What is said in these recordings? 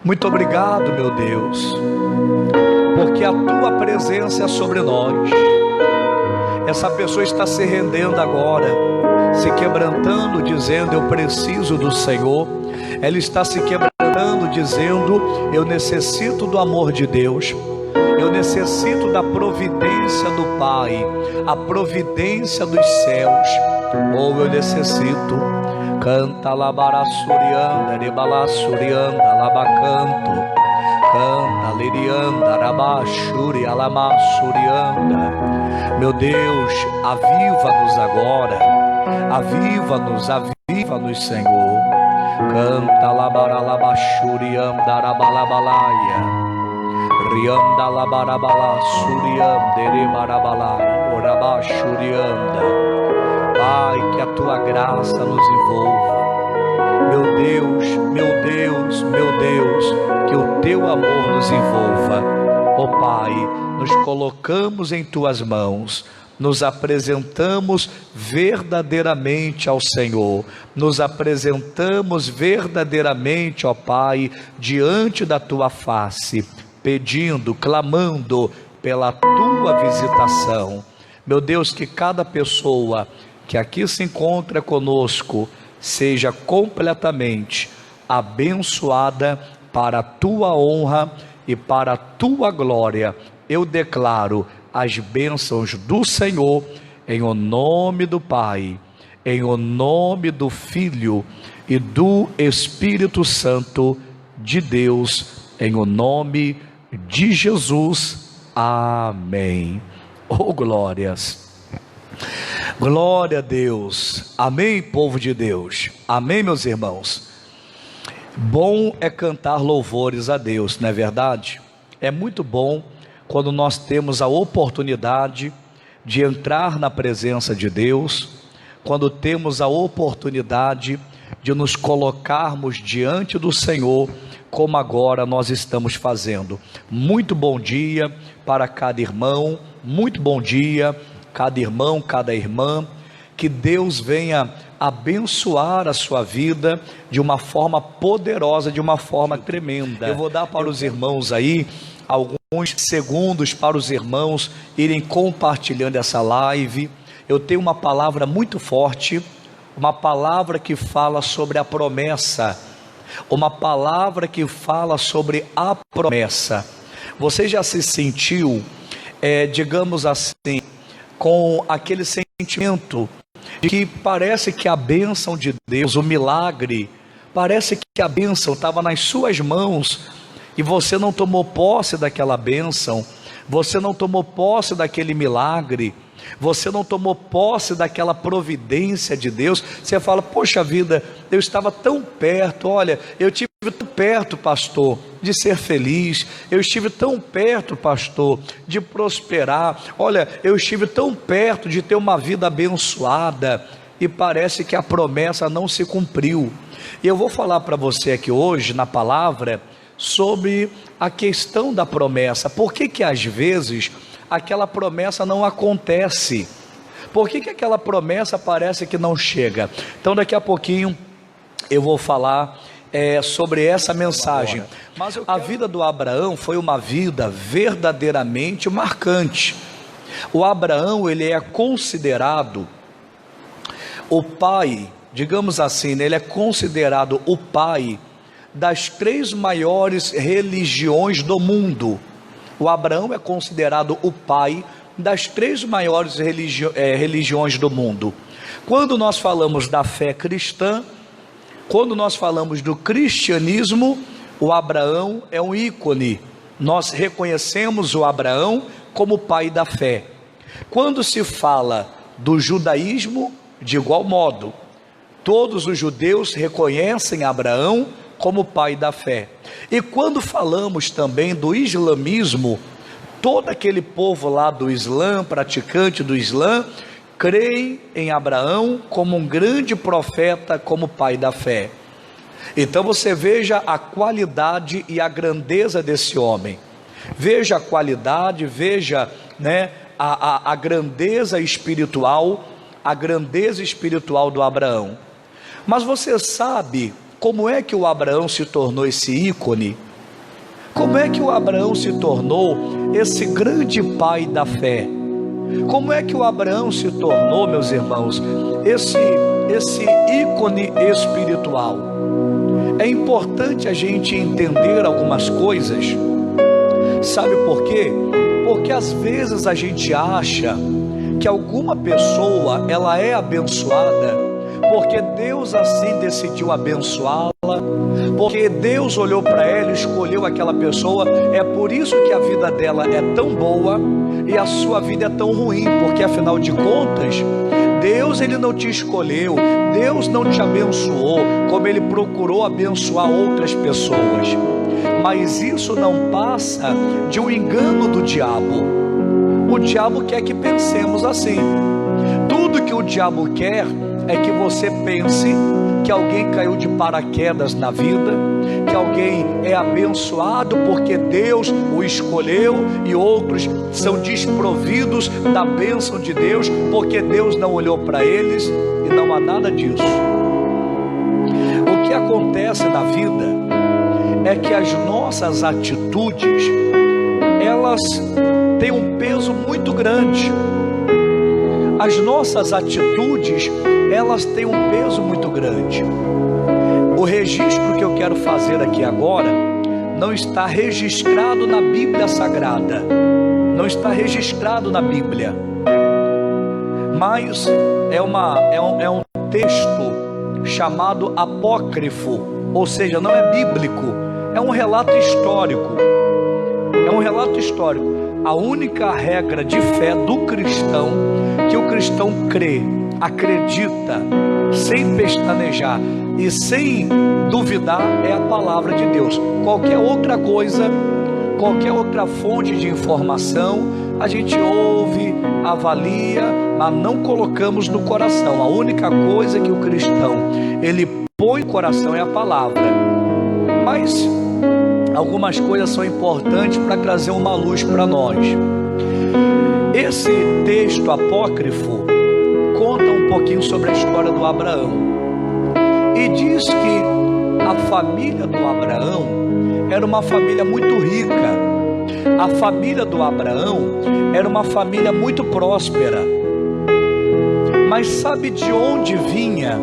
Muito obrigado, meu Deus, porque a tua presença é sobre nós. Essa pessoa está se rendendo agora, se quebrantando, dizendo: eu preciso do Senhor. Ela está se quebrantando, dizendo: eu necessito do amor de Deus, eu necessito da providência do Pai, a providência dos céus. Ou eu necessito. Canta labarassurianda, rebalassurianda, labacanto. Canta lirianda, rabachuri, alamassurianda. Meu Deus, aviva-nos agora, aviva-nos, Senhor. Canta labaralabachurianda, rabalabalaia. Rianda labarabala, surianda, rebarabalaia, orabachurianda. Pai, que a tua graça nos envolva. Meu Deus, meu Deus, meu Deus, que o teu amor nos envolva. Ó Pai, nos colocamos em tuas mãos, nos apresentamos verdadeiramente ao Senhor, nos apresentamos verdadeiramente, ó Pai, diante da tua face, pedindo, clamando pela tua visitação. Meu Deus, que cada pessoa que aqui se encontra conosco seja completamente abençoada para a tua honra e para a tua glória. Eu declaro as bênçãos do Senhor em o nome do Pai, em o nome do Filho e do Espírito Santo de Deus, em o nome de Jesus. Amém. Oh, glórias. Glória a Deus. Amém, povo de Deus. Amém, meus irmãos. Bom é cantar louvores a Deus, não é verdade? É muito bom quando nós temos a oportunidade de entrar na presença de Deus, quando temos a oportunidade de nos colocarmos diante do Senhor, como agora nós estamos fazendo. Muito bom dia para cada irmão, muito bom dia cada irmão, cada irmã. Que Deus venha abençoar a sua vida de uma forma poderosa, de uma forma tremenda. Eu vou dar para os irmãos aí alguns segundos para os irmãos irem compartilhando essa live. Eu tenho uma palavra muito forte, uma palavra que fala sobre a promessa, uma palavra que fala sobre a promessa. Você já se sentiu, digamos assim, com aquele sentimento de que parece que a bênção de Deus, o milagre, parece que a bênção estava nas suas mãos e você não tomou posse daquela bênção, você não tomou posse daquele milagre, você não tomou posse daquela providência de Deus? Você fala: poxa vida, eu estava tão perto, olha, eu tive tão perto, pastor, de ser feliz, eu estive tão perto, pastor, de prosperar, olha, eu estive tão perto de ter uma vida abençoada, e parece que a promessa não se cumpriu. E eu vou falar para você aqui hoje, na palavra, sobre a questão da promessa. Por que às vezes aquela promessa não acontece? Por que aquela promessa parece que não chega? Então daqui a pouquinho eu vou falar sobre essa mensagem. Mas a vida do Abraão foi uma vida verdadeiramente marcante. O Abraão, ele é considerado o pai, digamos assim, ele é considerado o pai das 3 maiores religiões do mundo. O Abraão é considerado o pai das 3 maiores religiões do mundo. Quando nós falamos da fé cristã, quando nós falamos do cristianismo, o Abraão é um ícone. Nós reconhecemos o Abraão como pai da fé. Quando se fala do judaísmo, de igual modo, todos os judeus reconhecem Abraão como pai da fé. E quando falamos também do islamismo, todo aquele povo lá do Islã, praticante do Islã, creem em Abraão como um grande profeta, como pai da fé. Então você veja a qualidade e a grandeza desse homem. Veja a qualidade, veja, a grandeza espiritual, do Abraão. Mas você sabe como é que o Abraão se tornou esse ícone? Como é que o Abraão se tornou esse grande pai da fé? Como é que o Abraão se tornou, meus irmãos, esse ícone espiritual? É importante a gente entender algumas coisas. Sabe por quê? Porque às vezes a gente acha que alguma pessoa ela é abençoada porque Deus assim decidiu abençoá-la, porque Deus olhou para ela e escolheu aquela pessoa. É por isso que a vida dela é tão boa e a sua vida é tão ruim, porque afinal de contas Deus ele não te escolheu, Deus não te abençoou como ele procurou abençoar outras pessoas. Mas isso não passa de um engano do diabo. O diabo quer que pensemos assim. Tudo que o diabo quer é que você pense que alguém caiu de paraquedas na vida, que alguém é abençoado porque Deus o escolheu e outros são desprovidos da bênção de Deus porque Deus não olhou para eles, e não há nada disso. O que acontece na vida é que as nossas atitudes, elas têm um peso muito grande. As nossas atitudes, elas têm um peso muito grande. O registro que eu quero fazer aqui agora não está registrado na Bíblia Sagrada, não está registrado na Bíblia, mas é um texto chamado apócrifo, ou seja, não é bíblico, é um relato histórico. É um relato histórico. A única regra de fé do cristão, que o cristão crê, acredita, sem pestanejar e sem duvidar, é a palavra de Deus. Qualquer outra coisa, qualquer outra fonte de informação, a gente ouve, avalia, mas não colocamos no coração. A única coisa que o cristão, ele põe no coração é a palavra. Mas algumas coisas são importantes para trazer uma luz para nós. Esse texto apócrifo conta um pouquinho sobre a história do Abraão e diz que a família do Abraão era uma família muito rica. A família do Abraão era uma família muito próspera. Mas sabe de onde vinha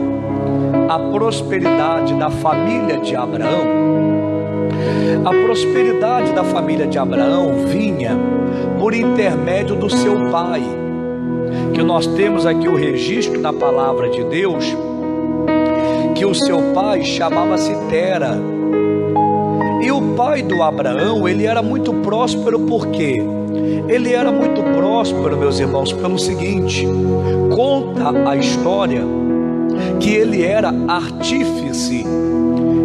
a prosperidade da família de Abraão? A prosperidade da família de Abraão vinha por intermédio do seu pai, que nós temos aqui o registro na palavra de Deus, que o seu pai chamava-se Tera. E o pai do Abraão, ele era muito próspero. Por quê? Ele era muito próspero, meus irmãos, pelo seguinte: conta a história que ele era artífice,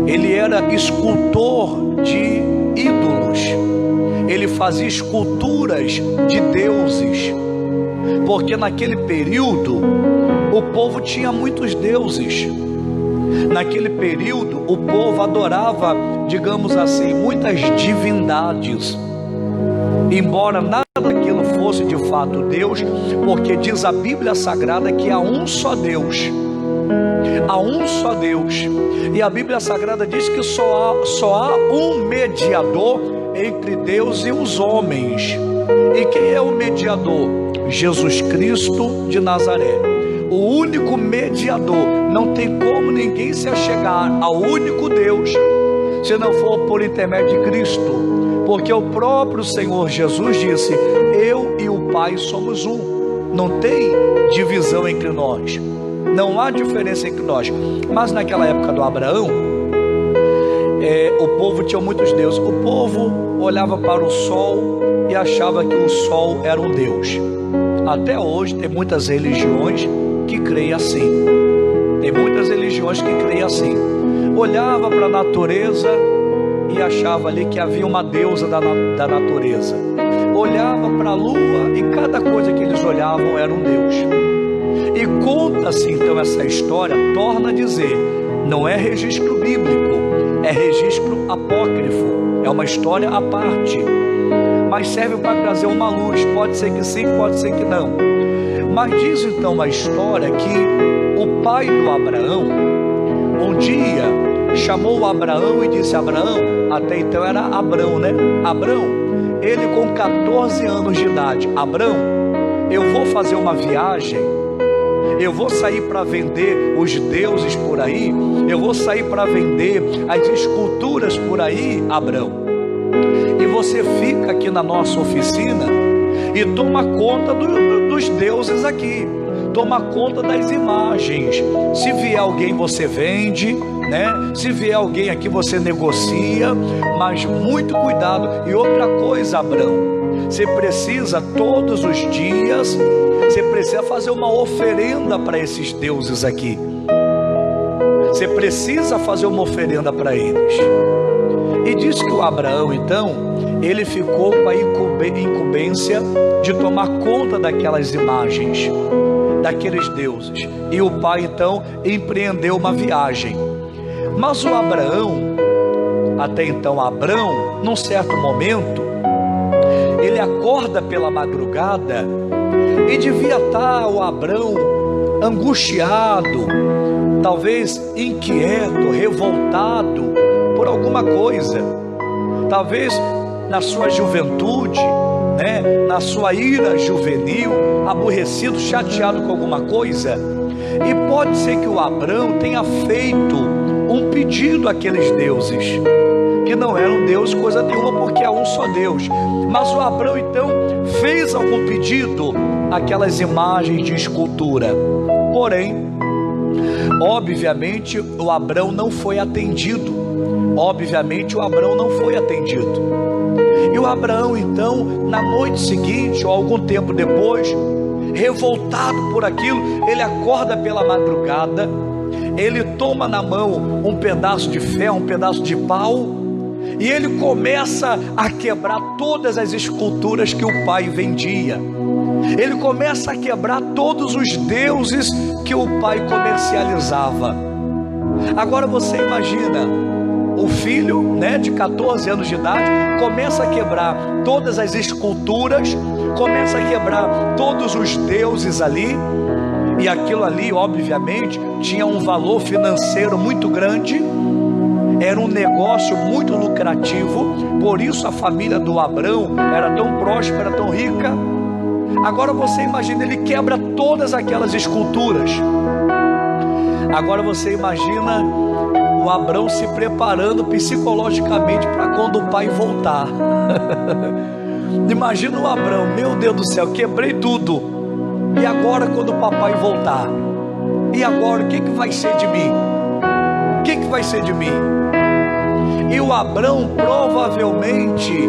ele era escultor de ídolos, ele fazia esculturas de deuses, porque naquele período o povo tinha muitos deuses. Naquele período o povo adorava, digamos assim, muitas divindades, embora nada daquilo fosse de fato Deus, porque diz a Bíblia Sagrada que há um só Deus. Há um só Deus. E a Bíblia Sagrada diz que só há um mediador entre Deus e os homens. E quem é o mediador? Jesus Cristo de Nazaré. O único mediador. Não tem como ninguém se achegar ao único Deus se não for por intermédio de Cristo, porque o próprio Senhor Jesus disse: eu e o Pai somos um. Não tem divisão entre nós, não há diferença entre nós. Mas naquela época do Abraão, o povo tinha muitos deuses. O povo olhava para o sol e achava que o sol era um deus. Até hoje tem muitas religiões que creem assim. Tem muitas religiões que creem assim. Olhava para a natureza e achava ali que havia uma deusa da natureza. Olhava para a lua e cada coisa que eles olhavam era um deus. E conta-se então essa história, torna a dizer, não é registro bíblico, é registro apócrifo, é uma história à parte, mas serve para trazer uma luz. Pode ser que sim, pode ser que não. Mas diz então a história que o pai do Abraão, um dia chamou Abraão e disse: Abraão, até então era Abrão, né? Abrão, ele com 14 anos de idade: Abrão, eu vou fazer uma viagem, eu vou sair para vender os deuses por aí, eu vou sair para vender as esculturas por aí, Abrão, e você fica aqui na nossa oficina e toma conta dos deuses aqui, toma conta das imagens. Se vier alguém você vende, né? Se vier alguém aqui você negocia, mas muito cuidado. E outra coisa, Abrão, você precisa todos os dias, você precisa fazer uma oferenda para esses deuses aqui. Você precisa fazer uma oferenda para eles. E diz que o Abraão, então, ele ficou com a incumbência de tomar conta daquelas imagens, daqueles deuses. E o pai, então, empreendeu uma viagem. Mas o Abraão, até então Abrão, num certo momento, ele acorda pela madrugada e devia estar o Abrão angustiado, talvez inquieto, revoltado por alguma coisa, talvez na sua juventude, né, na sua ira juvenil, aborrecido, chateado com alguma coisa. E pode ser que o Abrão tenha feito um pedido àqueles deuses, que não eram Deus coisa nenhuma, porque é um só Deus. Mas o Abrão então fez algum pedido àquelas imagens de escultura. Porém, obviamente o Abrão não foi atendido. Obviamente o Abrão não foi atendido. E o Abraão então, na noite seguinte ou algum tempo depois, revoltado por aquilo, ele acorda pela madrugada, ele toma na mão um pedaço de ferro, um pedaço de pau, e ele começa a quebrar todas as esculturas que o pai vendia. Ele começa a quebrar todos os deuses que o pai comercializava. Agora você imagina, o filho, né, de 14 anos de idade, começa a quebrar todas as esculturas, começa a quebrar todos os deuses ali, e aquilo ali obviamente tinha um valor financeiro muito grande, era um negócio muito lucrativo, por isso a família do Abrão era tão próspera, tão rica. Agora você imagina, ele quebra todas aquelas esculturas. Agora você imagina o Abrão se preparando psicologicamente para quando o pai voltar. Imagina o Abrão: meu Deus do céu, quebrei tudo, e agora quando o papai voltar? E agora o que vai ser de mim? O que vai ser de mim? E o Abrão provavelmente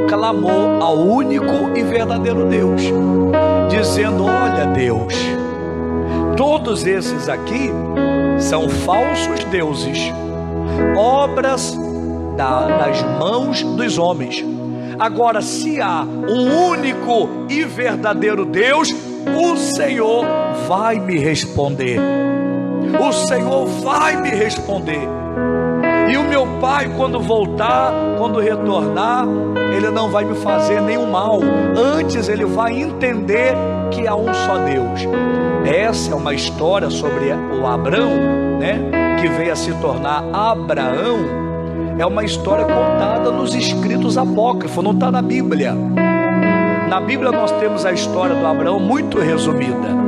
clamou ao único e verdadeiro Deus, dizendo: olha Deus, todos esses aqui são falsos deuses, obras das mãos dos homens. Agora, se há um único e verdadeiro Deus, o Senhor vai me responder. O Senhor vai me responder. E o meu pai, quando voltar, quando retornar, ele não vai me fazer nenhum mal. Antes ele vai entender que há um só Deus. Essa é uma história sobre o Abrão, né, que veio a se tornar Abraão. É uma história contada nos escritos apócrifos, não está na Bíblia. Na Bíblia nós temos a história do Abraão muito resumida.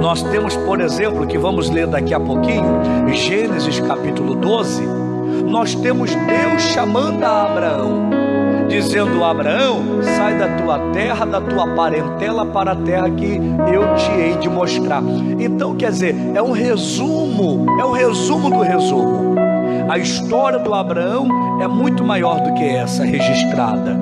Nós temos, por exemplo, que vamos ler daqui a pouquinho, Gênesis capítulo 12, nós temos Deus chamando a Abraão, dizendo: Abraão, sai da tua terra, da tua parentela, para a terra que eu te hei de mostrar. Então, quer dizer, é um resumo do resumo. A história do Abraão é muito maior do que essa registrada.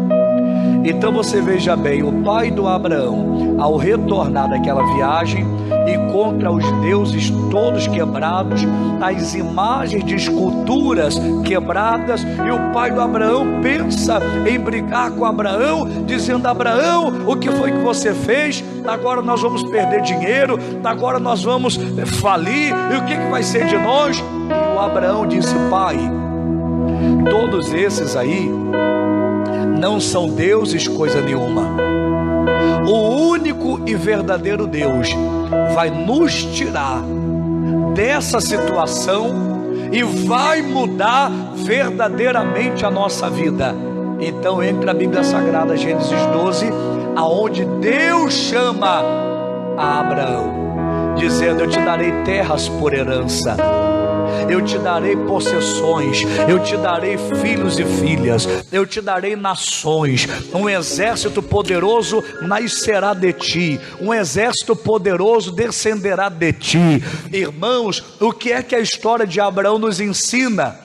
Então você veja bem, o pai do Abraão, ao retornar daquela viagem, encontra os deuses todos quebrados, as imagens de esculturas quebradas, e o pai do Abraão pensa em brigar com Abraão, dizendo: Abraão, o que foi que você fez? Agora nós vamos perder dinheiro, agora nós vamos falir, e o que vai ser de nós? E o Abraão disse: pai, todos esses aí não são deuses coisa nenhuma. O único e verdadeiro Deus vai nos tirar dessa situação e vai mudar verdadeiramente a nossa vida. Então entra a Bíblia Sagrada, Gênesis 12, aonde Deus chama a Abraão, dizendo: eu te darei terras por herança, eu te darei possessões, eu te darei filhos e filhas, eu te darei nações, um exército poderoso nascerá de ti, um exército poderoso descenderá de ti. Irmãos, o que é que a história de Abraão nos ensina?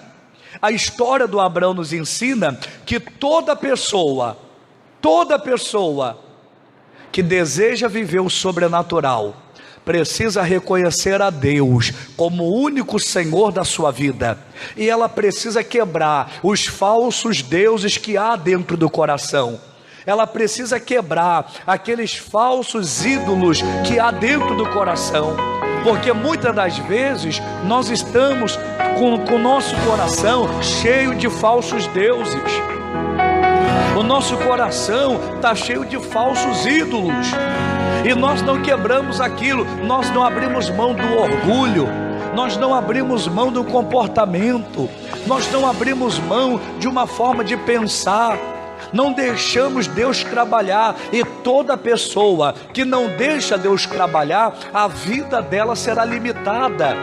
A história do Abraão nos ensina que toda pessoa que deseja viver o sobrenatural precisa reconhecer a Deus como o único Senhor da sua vida, e ela precisa quebrar os falsos deuses que há dentro do coração. Ela precisa quebrar aqueles falsos ídolos que há dentro do coração, porque muitas das vezes nós estamos com o nosso coração cheio de falsos deuses. O nosso coração está cheio de falsos ídolos, e nós não quebramos aquilo, nós não abrimos mão do orgulho, nós não abrimos mão do comportamento, nós não abrimos mão de uma forma de pensar, não deixamos Deus trabalhar. E toda pessoa que não deixa Deus trabalhar, a vida dela será limitada,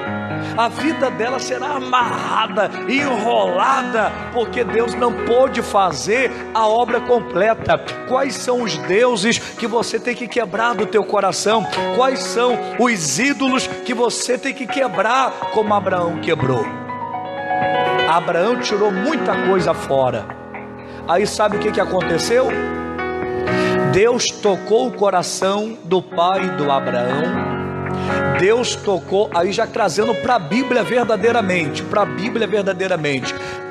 a vida dela será amarrada, enrolada, porque Deus não pôde fazer a obra completa. Quais são os deuses que você tem que quebrar do teu coração? Quais são os ídolos que você tem que quebrar, como Abraão quebrou? Abraão tirou muita coisa fora. Aí sabe o que aconteceu? Deus tocou o coração do pai do Abraão. Deus tocou, aí já trazendo para a Bíblia verdadeiramente,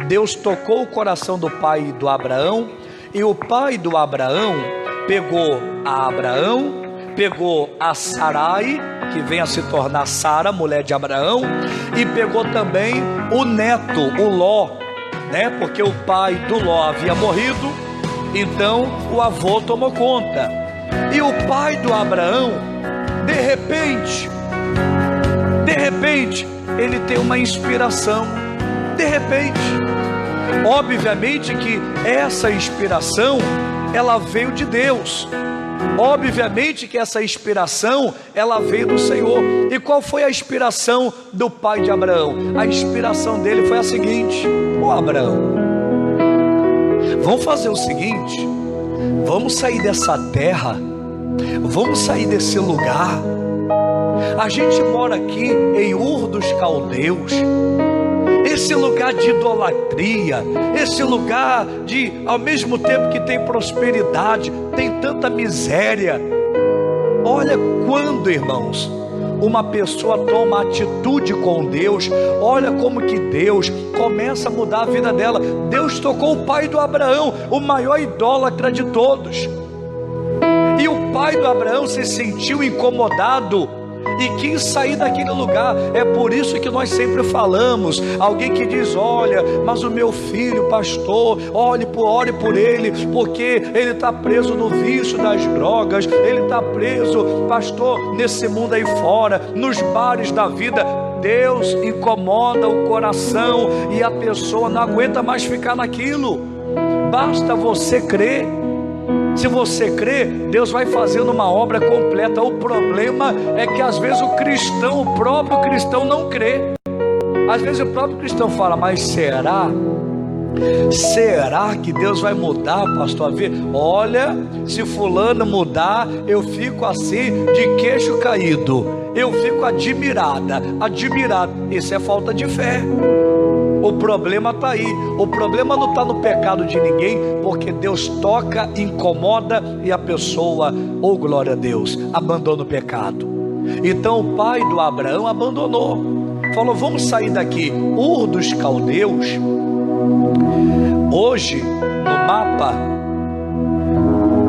Deus tocou o coração do pai do Abraão, e o pai do Abraão pegou a Abraão, pegou a Sarai, que vem a se tornar Sara, mulher de Abraão, e pegou também o neto, o Ló, né? Porque o pai do Ló havia morrido, então o avô tomou conta. E o pai do Abraão, de repente, ele tem uma inspiração. Obviamente que essa inspiração, ela veio de Deus. Obviamente que essa inspiração, ela veio do Senhor. E qual foi a inspiração do pai de Abraão? A inspiração dele foi a seguinte: ô Abraão, vamos fazer o seguinte, vamos sair dessa terra, vamos sair desse lugar. A gente mora aqui em Ur dos Caldeus, esse lugar de idolatria, esse lugar de, ao mesmo tempo que tem prosperidade, tem tanta miséria. Olha quando, irmãos, uma pessoa toma atitude com Deus, olha como que Deus começa a mudar a vida dela. Deus tocou o pai do Abraão, o maior idólatra de todos, e o pai do Abraão se sentiu incomodado e quis sair daquele lugar. É por isso que nós sempre falamos, alguém que diz: olha, mas o meu filho, pastor, ore por ele, porque ele está preso no vício das drogas, ele está preso, pastor, nesse mundo aí fora, nos bares da vida. Deus incomoda o coração e a pessoa não aguenta mais ficar naquilo. Basta você crer. Se você crê, Deus vai fazendo uma obra completa. O problema é que às vezes o próprio cristão não crê. Às vezes o próprio cristão fala: mas será que Deus vai mudar, pastor? Olha, se fulano mudar, eu fico assim de queixo caído, eu fico admirado. Isso é falta de fé. O problema está aí. O problema não está no pecado de ninguém, porque Deus toca, incomoda, e a pessoa, oh glória a Deus, abandona o pecado. Então o pai do Abraão abandonou, falou: vamos sair daqui. Ur dos Caldeus, hoje no mapa,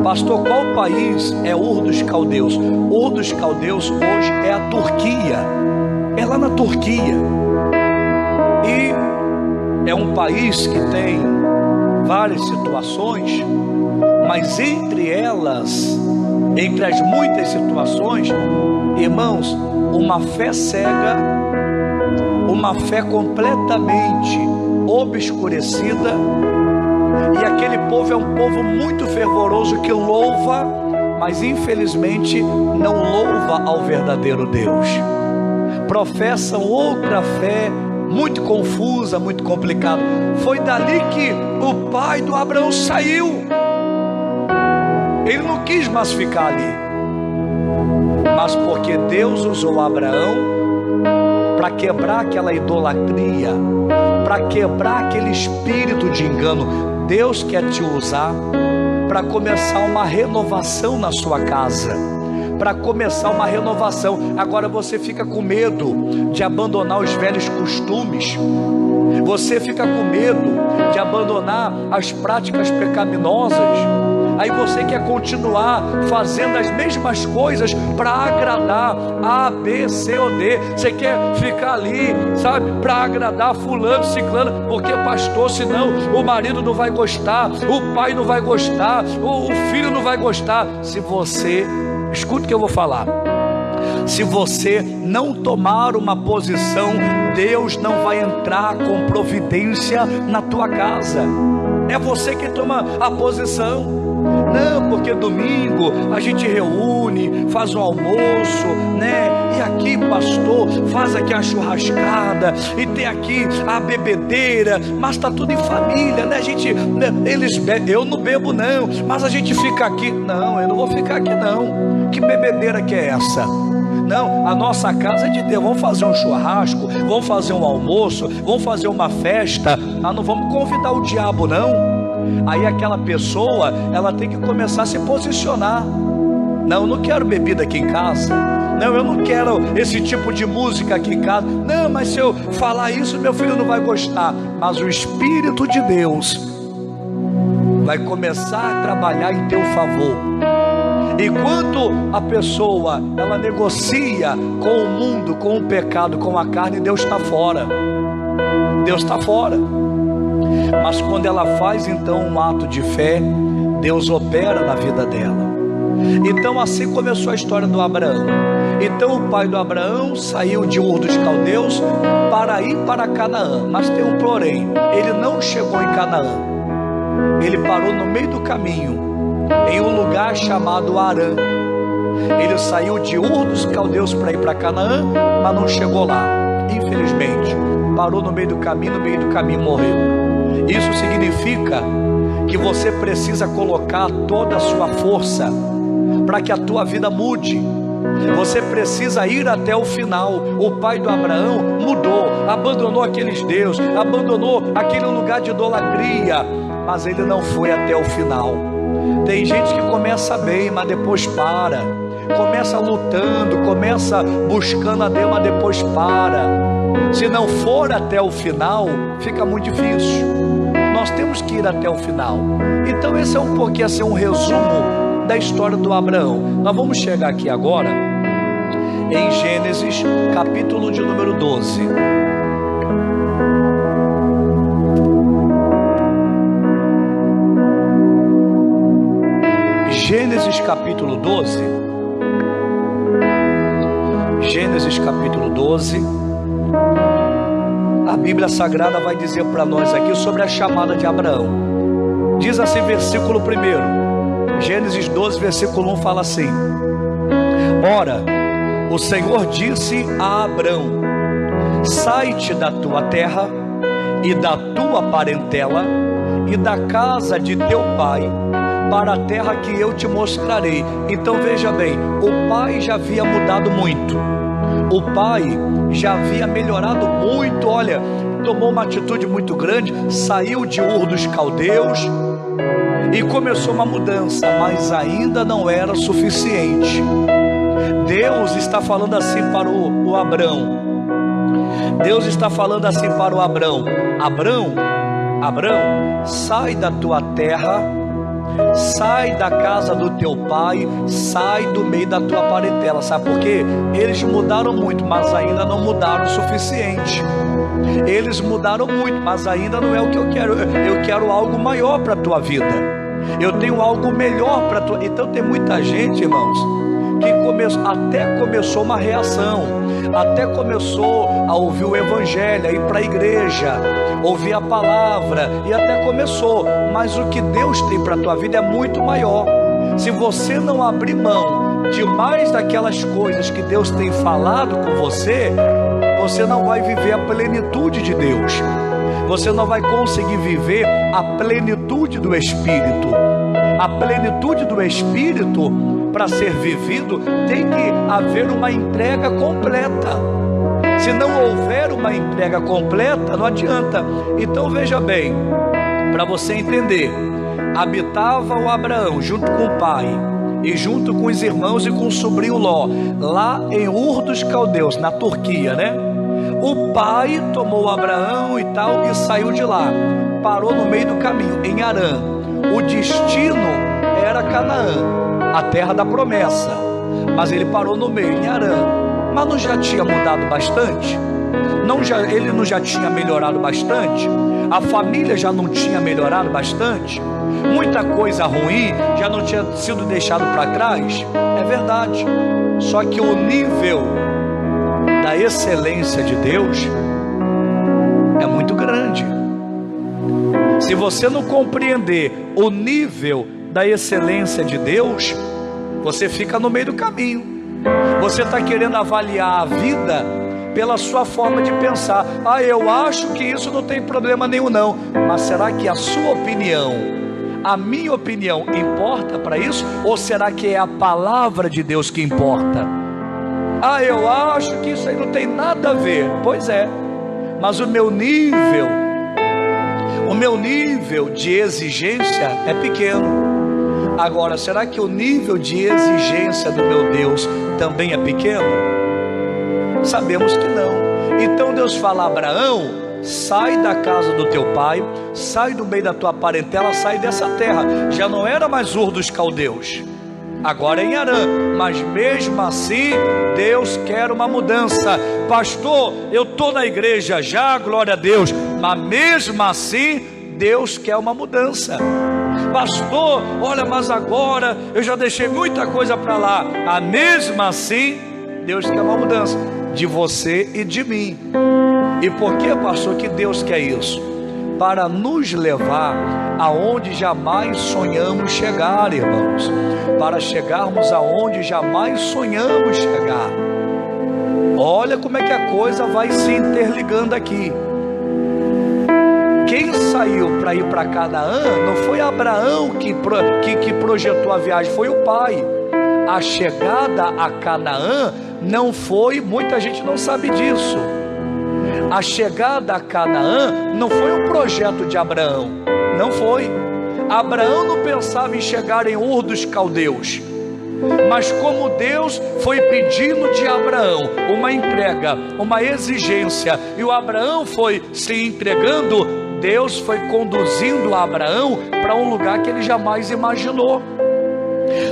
pastor, qual país é Ur dos Caldeus? Ur dos Caldeus hoje é a Turquia, é lá na Turquia, e é um país que tem várias situações, mas entre as muitas situações, irmãos, uma fé cega uma fé completamente obscurecida, e aquele povo é um povo muito fervoroso que louva, mas infelizmente não louva ao verdadeiro Deus. Professam outra fé muito confusa, muito complicada. Foi dali que o pai do Abraão saiu. Ele não quis mais ficar ali, mas porque Deus usou Abraão para quebrar aquela idolatria, para quebrar aquele espírito de engano. Deus quer te usar para começar uma renovação na sua casa, para começar uma renovação. Agora você fica com medo de abandonar os velhos costumes, você fica com medo de abandonar as práticas pecaminosas. Aí você quer continuar fazendo as mesmas coisas para agradar A, B, C ou D. Você quer ficar ali, sabe, para agradar fulano, ciclano, porque pastor, senão o marido não vai gostar, o pai não vai gostar, o filho não vai gostar. Se você, escuta o que eu vou falar, se você não tomar uma posição, Deus não vai entrar com providência na tua casa. É você que toma a posição. Não, porque domingo a gente reúne, faz um almoço, né? E aqui, pastor, faz aqui a churrascada, e tem aqui a bebedeira, mas tá tudo em família, né? A gente, eles bebem, eu não bebo não, mas a gente fica aqui. Não, eu não vou ficar aqui não. Que bebedeira que é essa? Não, a nossa casa é de Deus. Vamos fazer um churrasco, vamos fazer um almoço, vamos fazer uma festa. Nós não vamos convidar o diabo não. Aí aquela pessoa, ela tem que começar a se posicionar. Não, eu não quero bebida aqui em casa. Não, eu não quero esse tipo de música aqui em casa. Não, mas se eu falar isso, meu filho não vai gostar. Mas o Espírito de Deus vai começar a trabalhar em teu favor. Enquanto a pessoa, ela negocia com o mundo, com o pecado, com a carne, Deus está fora. Deus está fora. Mas quando ela faz então um ato de fé, Deus opera na vida dela. Então assim começou a história do Abraão. Então o pai do Abraão saiu de Ur dos Caldeus para ir para Canaã. Mas tem um porém, ele não chegou em Canaã. Ele parou no meio do caminho, em um lugar chamado Harã. Ele saiu de Ur dos Caldeus para ir para Canaã, mas não chegou lá. Infelizmente, parou no meio do caminho morreu. Isso significa que você precisa colocar toda a sua força para que a tua vida mude. Você precisa ir até o final. O pai do Abraão mudou, abandonou aqueles deuses, abandonou aquele lugar de idolatria, mas ele não foi até o final. Tem gente que começa bem, mas depois para. Começa lutando, começa buscando a Deus, mas depois para. Se não for até o final, fica muito difícil. Nós temos que ir até o final. Então esse é um pouquinho, assim, um resumo da história do Abraão. Nós vamos chegar aqui agora em Gênesis, capítulo de número 12. Gênesis capítulo 12. Gênesis capítulo 12. A Bíblia Sagrada vai dizer para nós aqui sobre a chamada de Abraão. Diz assim, versículo 1. Gênesis 12, versículo 1 fala assim: Ora, o Senhor disse a Abrão: Sai-te da tua terra e da tua parentela e da casa de teu pai, para a terra que eu te mostrarei. Então veja bem, o pai já havia mudado muito. O pai já havia melhorado muito. Olha, tomou uma atitude muito grande, saiu de Ur dos Caldeus e começou uma mudança, mas ainda não era suficiente. Deus está falando assim para o Abrão. Deus está falando assim para o Abrão: Abrão, sai da tua terra, sai da casa do teu pai, sai do meio da tua parentela. Sabe por quê? Eles mudaram muito, mas ainda não mudaram o suficiente. Eles mudaram muito, mas ainda não é o que eu quero. Eu quero algo maior para a tua vida. Eu tenho algo melhor para a tua. Então tem muita gente, irmãos, que até começou uma reação, até começou a ouvir o evangelho, a ir para a igreja, ouvir a palavra, e até começou, mas o que Deus tem para a tua vida é muito maior. Se você não abrir mão de mais daquelas coisas que Deus tem falado com você, você não vai viver a plenitude de Deus, você não vai conseguir viver a plenitude do Espírito. A plenitude do Espírito, para ser vivido, tem que haver uma entrega completa. Se não houver uma entrega completa, não adianta. Então veja bem, para você entender, habitava o Abraão junto com o pai e junto com os irmãos e com o sobrinho Ló, lá em Ur dos Caldeus, na Turquia, né? O pai tomou Abraão e tal e saiu de lá, parou no meio do caminho, em Harã. O destino era Canaã, a terra da promessa, mas ele parou no meio, em Harã. Mas não já tinha mudado bastante? Ele não já tinha melhorado bastante? A família já não tinha melhorado bastante? Muita coisa ruim já não tinha sido deixado para trás? É verdade. Só que o nível da excelência de Deus é muito grande. Se você não compreender o nível da excelência de Deus, você fica no meio do caminho. Você está querendo avaliar a vida pela sua forma de pensar. Eu acho que isso não tem problema nenhum não. Mas será que a sua opinião, a minha opinião, importa para isso? Ou será que é a palavra de Deus que importa? Eu acho que isso aí não tem nada a ver. Pois é, mas o meu nível de exigência é pequeno. Agora, será que o nível de exigência do meu Deus também é pequeno? Sabemos que não. Então Deus fala a Abraão: sai da casa do teu pai, sai do meio da tua parentela, sai dessa terra. Já não era mais Ur dos Caldeus, agora é em Harã. Mas mesmo assim Deus quer uma mudança. Pastor, eu estou na igreja já, glória a Deus, mas mesmo assim Deus quer uma mudança. Pastor, olha, mas agora eu já deixei muita coisa para lá. Mesmo assim Deus quer uma mudança de você e de mim. E por que, pastor, que Deus quer isso? Para nos levar aonde jamais sonhamos chegar, irmãos. Para chegarmos aonde jamais sonhamos chegar. Olha como é que a coisa vai se interligando aqui. Quem saiu para ir para Canaã não foi Abraão que projetou a viagem, foi o pai. A chegada a Canaã não foi, muita gente não sabe disso. A chegada a Canaã não foi um projeto de Abraão, não foi. Abraão não pensava em chegar em Ur dos Caldeus, mas como Deus foi pedindo de Abraão uma entrega, uma exigência, e o Abraão foi se entregando, Deus foi conduzindo Abraão para um lugar que ele jamais imaginou.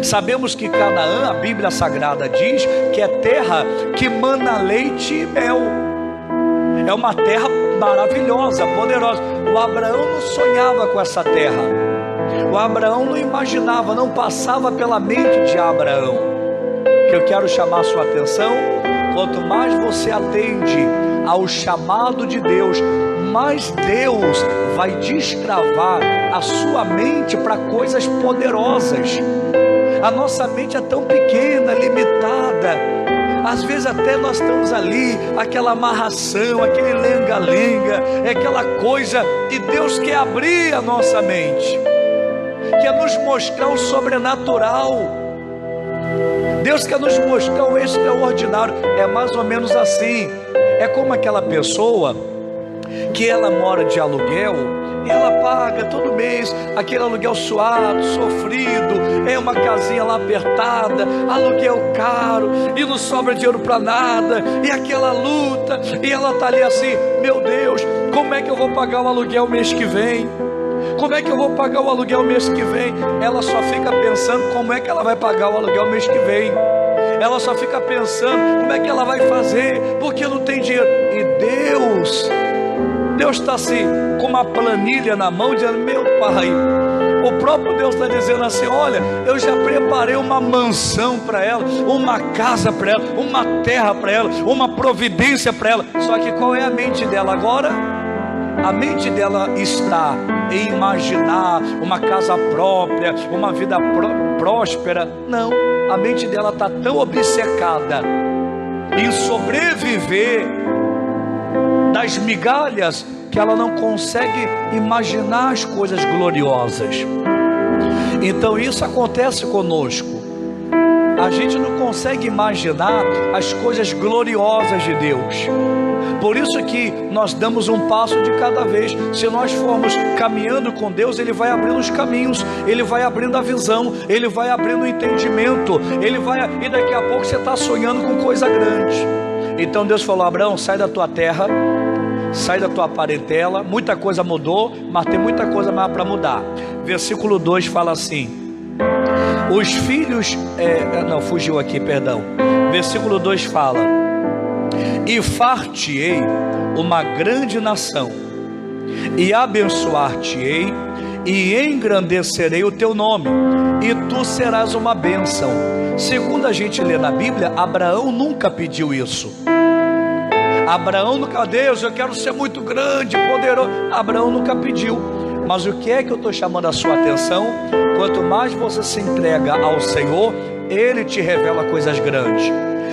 Sabemos que Canaã, a Bíblia Sagrada diz que é terra que mana leite e mel. É uma terra maravilhosa, poderosa. O Abraão não sonhava com essa terra. O Abraão não imaginava, não passava pela mente de Abraão. Que eu quero chamar a sua atenção: quanto mais você atende ao chamado de Deus, mais Deus vai destravar a sua mente para coisas poderosas. A nossa mente é tão pequena, limitada. Às vezes até nós estamos ali, aquela amarração, aquele lenga-lenga, é aquela coisa, e Deus quer abrir a nossa mente, quer nos mostrar o sobrenatural. Deus quer nos mostrar o extraordinário. É mais ou menos assim. É como aquela pessoa que ela mora de aluguel e ela paga todo mês aquele aluguel suado, sofrido, é uma casinha lá apertada, aluguel caro, e não sobra dinheiro para nada, e aquela luta, e ela está ali assim: meu Deus, como é que eu vou pagar o aluguel mês que vem? Como é que eu vou pagar o aluguel mês que vem? Ela só fica pensando como é que ela vai pagar o aluguel mês que vem. Ela só fica pensando como é que ela vai fazer, porque não tem dinheiro. E Deus está assim, com uma planilha na mão, dizendo: meu pai, O próprio Deus está dizendo assim: olha, eu já preparei uma mansão para ela, uma casa para ela, uma terra para ela, uma providência para ela. Só que qual é a mente dela agora? A mente dela está em imaginar uma casa própria, uma vida próspera. Não, a mente dela está tão obcecada em sobreviver das migalhas que ela não consegue imaginar as coisas gloriosas. Então isso acontece conosco. A gente não consegue imaginar as coisas gloriosas de Deus. Por isso que nós damos um passo de cada vez. Se nós formos caminhando com Deus, Ele vai abrindo os caminhos, Ele vai abrindo a visão, Ele vai abrindo o entendimento, e daqui a pouco você está sonhando com coisa grande. Então Deus falou: Abraão, sai da tua terra, sai da tua parentela. Muita coisa mudou, mas tem muita coisa mais para mudar. Versículo 2 fala assim: os filhos, fugiu aqui, perdão. Versículo 2 fala: e far-te-ei uma grande nação, e abençoar-te-ei, e engrandecerei o teu nome, e tu serás uma bênção. Segundo a gente lê na Bíblia, Abraão nunca pediu isso. Abraão nunca: Deus, eu quero ser muito grande, poderoso. Abraão nunca pediu. Mas o que é que eu estou chamando a sua atenção? Quanto mais você se entrega ao Senhor, Ele te revela coisas grandes.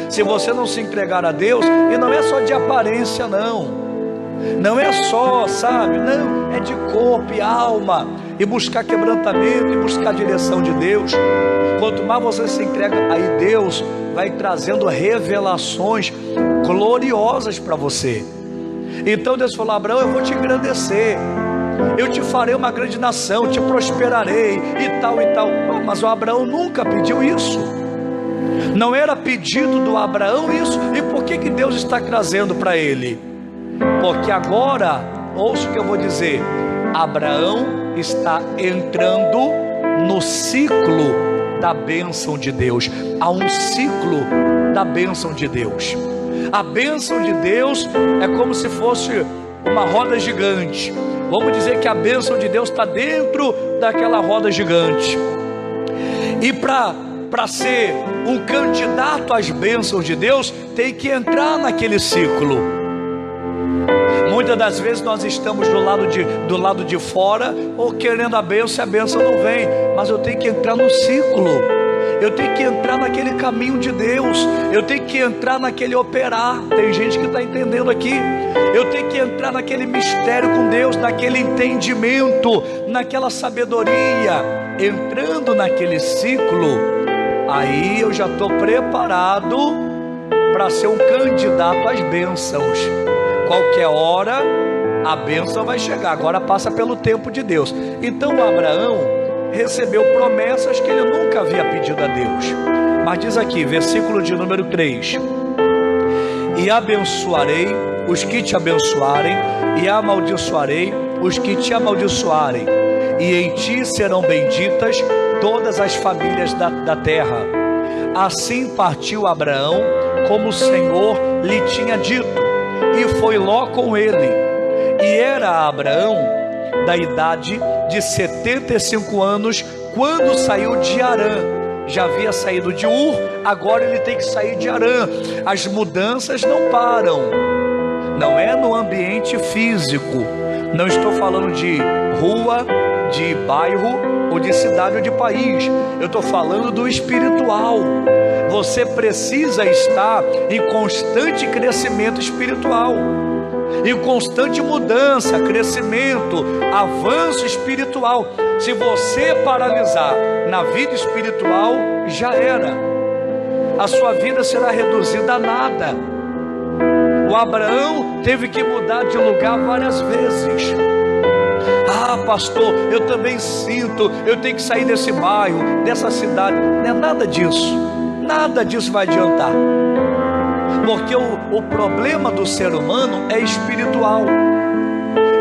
Se você não se entregar a Deus, e não é só de aparência, não é só, sabe, não, é de corpo e alma, e buscar quebrantamento, e buscar a direção de Deus. Quanto mais você se entrega, aí Deus vai trazendo revelações gloriosas para você. Então Deus falou: Abraão, eu vou te engrandecer, eu te farei uma grande nação, te prosperarei, e tal e tal. Mas o Abraão nunca pediu isso. Não era pedido do Abraão isso. E por que Deus está trazendo para ele? Porque agora, ouça o que eu vou dizer, Abraão está entrando no ciclo da bênção de Deus. Há um ciclo da bênção de Deus. A bênção de Deus é como se fosse uma roda gigante. Vamos dizer que a bênção de Deus está dentro daquela roda gigante. E para ser um candidato às bênçãos de Deus, tem que entrar naquele ciclo. Muitas das vezes nós estamos do lado de fora, ou querendo a bênção, e a bênção não vem. Mas eu tenho que entrar no ciclo, eu tenho que entrar naquele caminho de Deus, eu tenho que entrar naquele operar. Tem gente que está entendendo aqui. Eu tenho que entrar naquele mistério com Deus, naquele entendimento, naquela sabedoria. Entrando naquele ciclo, aí eu já estou preparado para ser um candidato às bênçãos. Qualquer hora a bênção vai chegar. Agora passa pelo tempo de Deus. Então Abraão recebeu promessas que ele nunca havia pedido a Deus. Mas diz aqui, versículo de número 3: e abençoarei os que te abençoarem, e amaldiçoarei os que te amaldiçoarem, e em ti serão benditas todas as famílias da terra. Assim partiu Abraão, como o Senhor lhe tinha dito, e foi Ló com ele. E era Abraão da idade de 75 anos quando saiu de Harã. Já havia saído de Ur, agora ele tem que sair de Harã. As mudanças não param. Não é no ambiente físico. Não estou falando de rua, de bairro, ou de cidade, ou de país. Eu estou falando do espiritual. Você precisa estar em constante crescimento espiritual, em constante mudança, crescimento, avanço espiritual. Se você paralisar na vida espiritual, já era. A sua vida será reduzida a nada. O Abraão teve que mudar de lugar várias vezes. Ah, pastor, eu também sinto, eu tenho que sair desse bairro, dessa cidade. Não é nada disso. Nada disso vai adiantar. Porque o problema do ser humano é espiritual.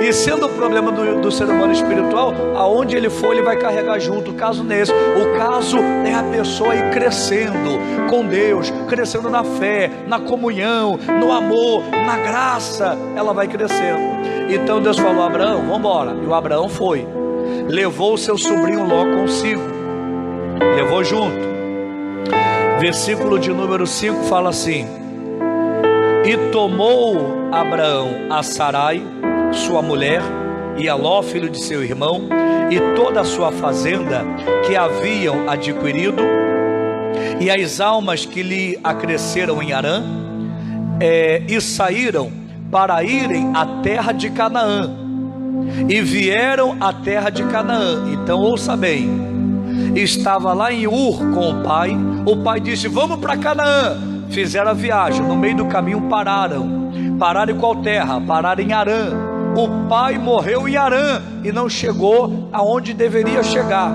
E sendo o problema do ser humano espiritual, aonde ele for, ele vai carregar junto. O caso não é esse. O caso é a pessoa ir crescendo com Deus, crescendo na fé, na comunhão, no amor, na graça. Ela vai crescendo. Então Deus falou: Abraão, vamos embora. E o Abraão foi. levou o seu sobrinho Ló consigo, levou junto. Versículo de número 5 fala assim: e tomou Abraão a Sarai, sua mulher, e a Ló, filho de seu irmão, e toda a sua fazenda que haviam adquirido, e as almas que lhe acresceram em Harã, e saíram para irem à terra de Canaã, e vieram à terra de Canaã. Então ouça bem, estava lá em Ur com o pai disse: vamos para Canaã. Fizeram a viagem, no meio do caminho pararam em qual terra? Pararam em Harã. O pai morreu em Harã e não chegou aonde deveria chegar.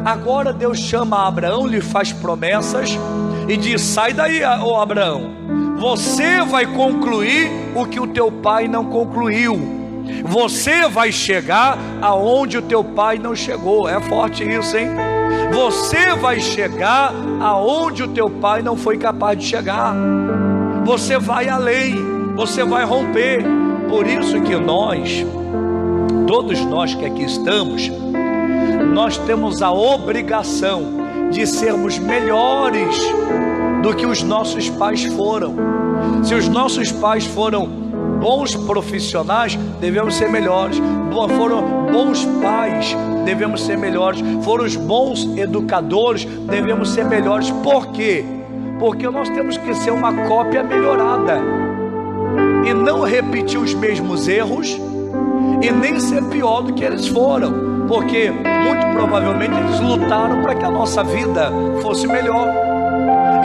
Agora Deus chama Abraão, lhe faz promessas e diz: sai daí, ô Abraão, você vai concluir o que o teu pai não concluiu, você vai chegar aonde o teu pai não chegou. É forte isso, hein? Você vai chegar aonde o teu pai não foi capaz de chegar. Você vai além, você vai romper. Por isso que todos nós que aqui estamos, nós temos a obrigação de sermos melhores do que os nossos pais foram. Se os nossos pais foram bons profissionais, devemos ser melhores. Foram bons pais, devemos ser melhores. Foram os bons educadores, devemos ser melhores. Por quê? Porque nós temos que ser uma cópia melhorada e não repetir os mesmos erros e nem ser pior do que eles foram, porque muito provavelmente eles lutaram para que a nossa vida fosse melhor.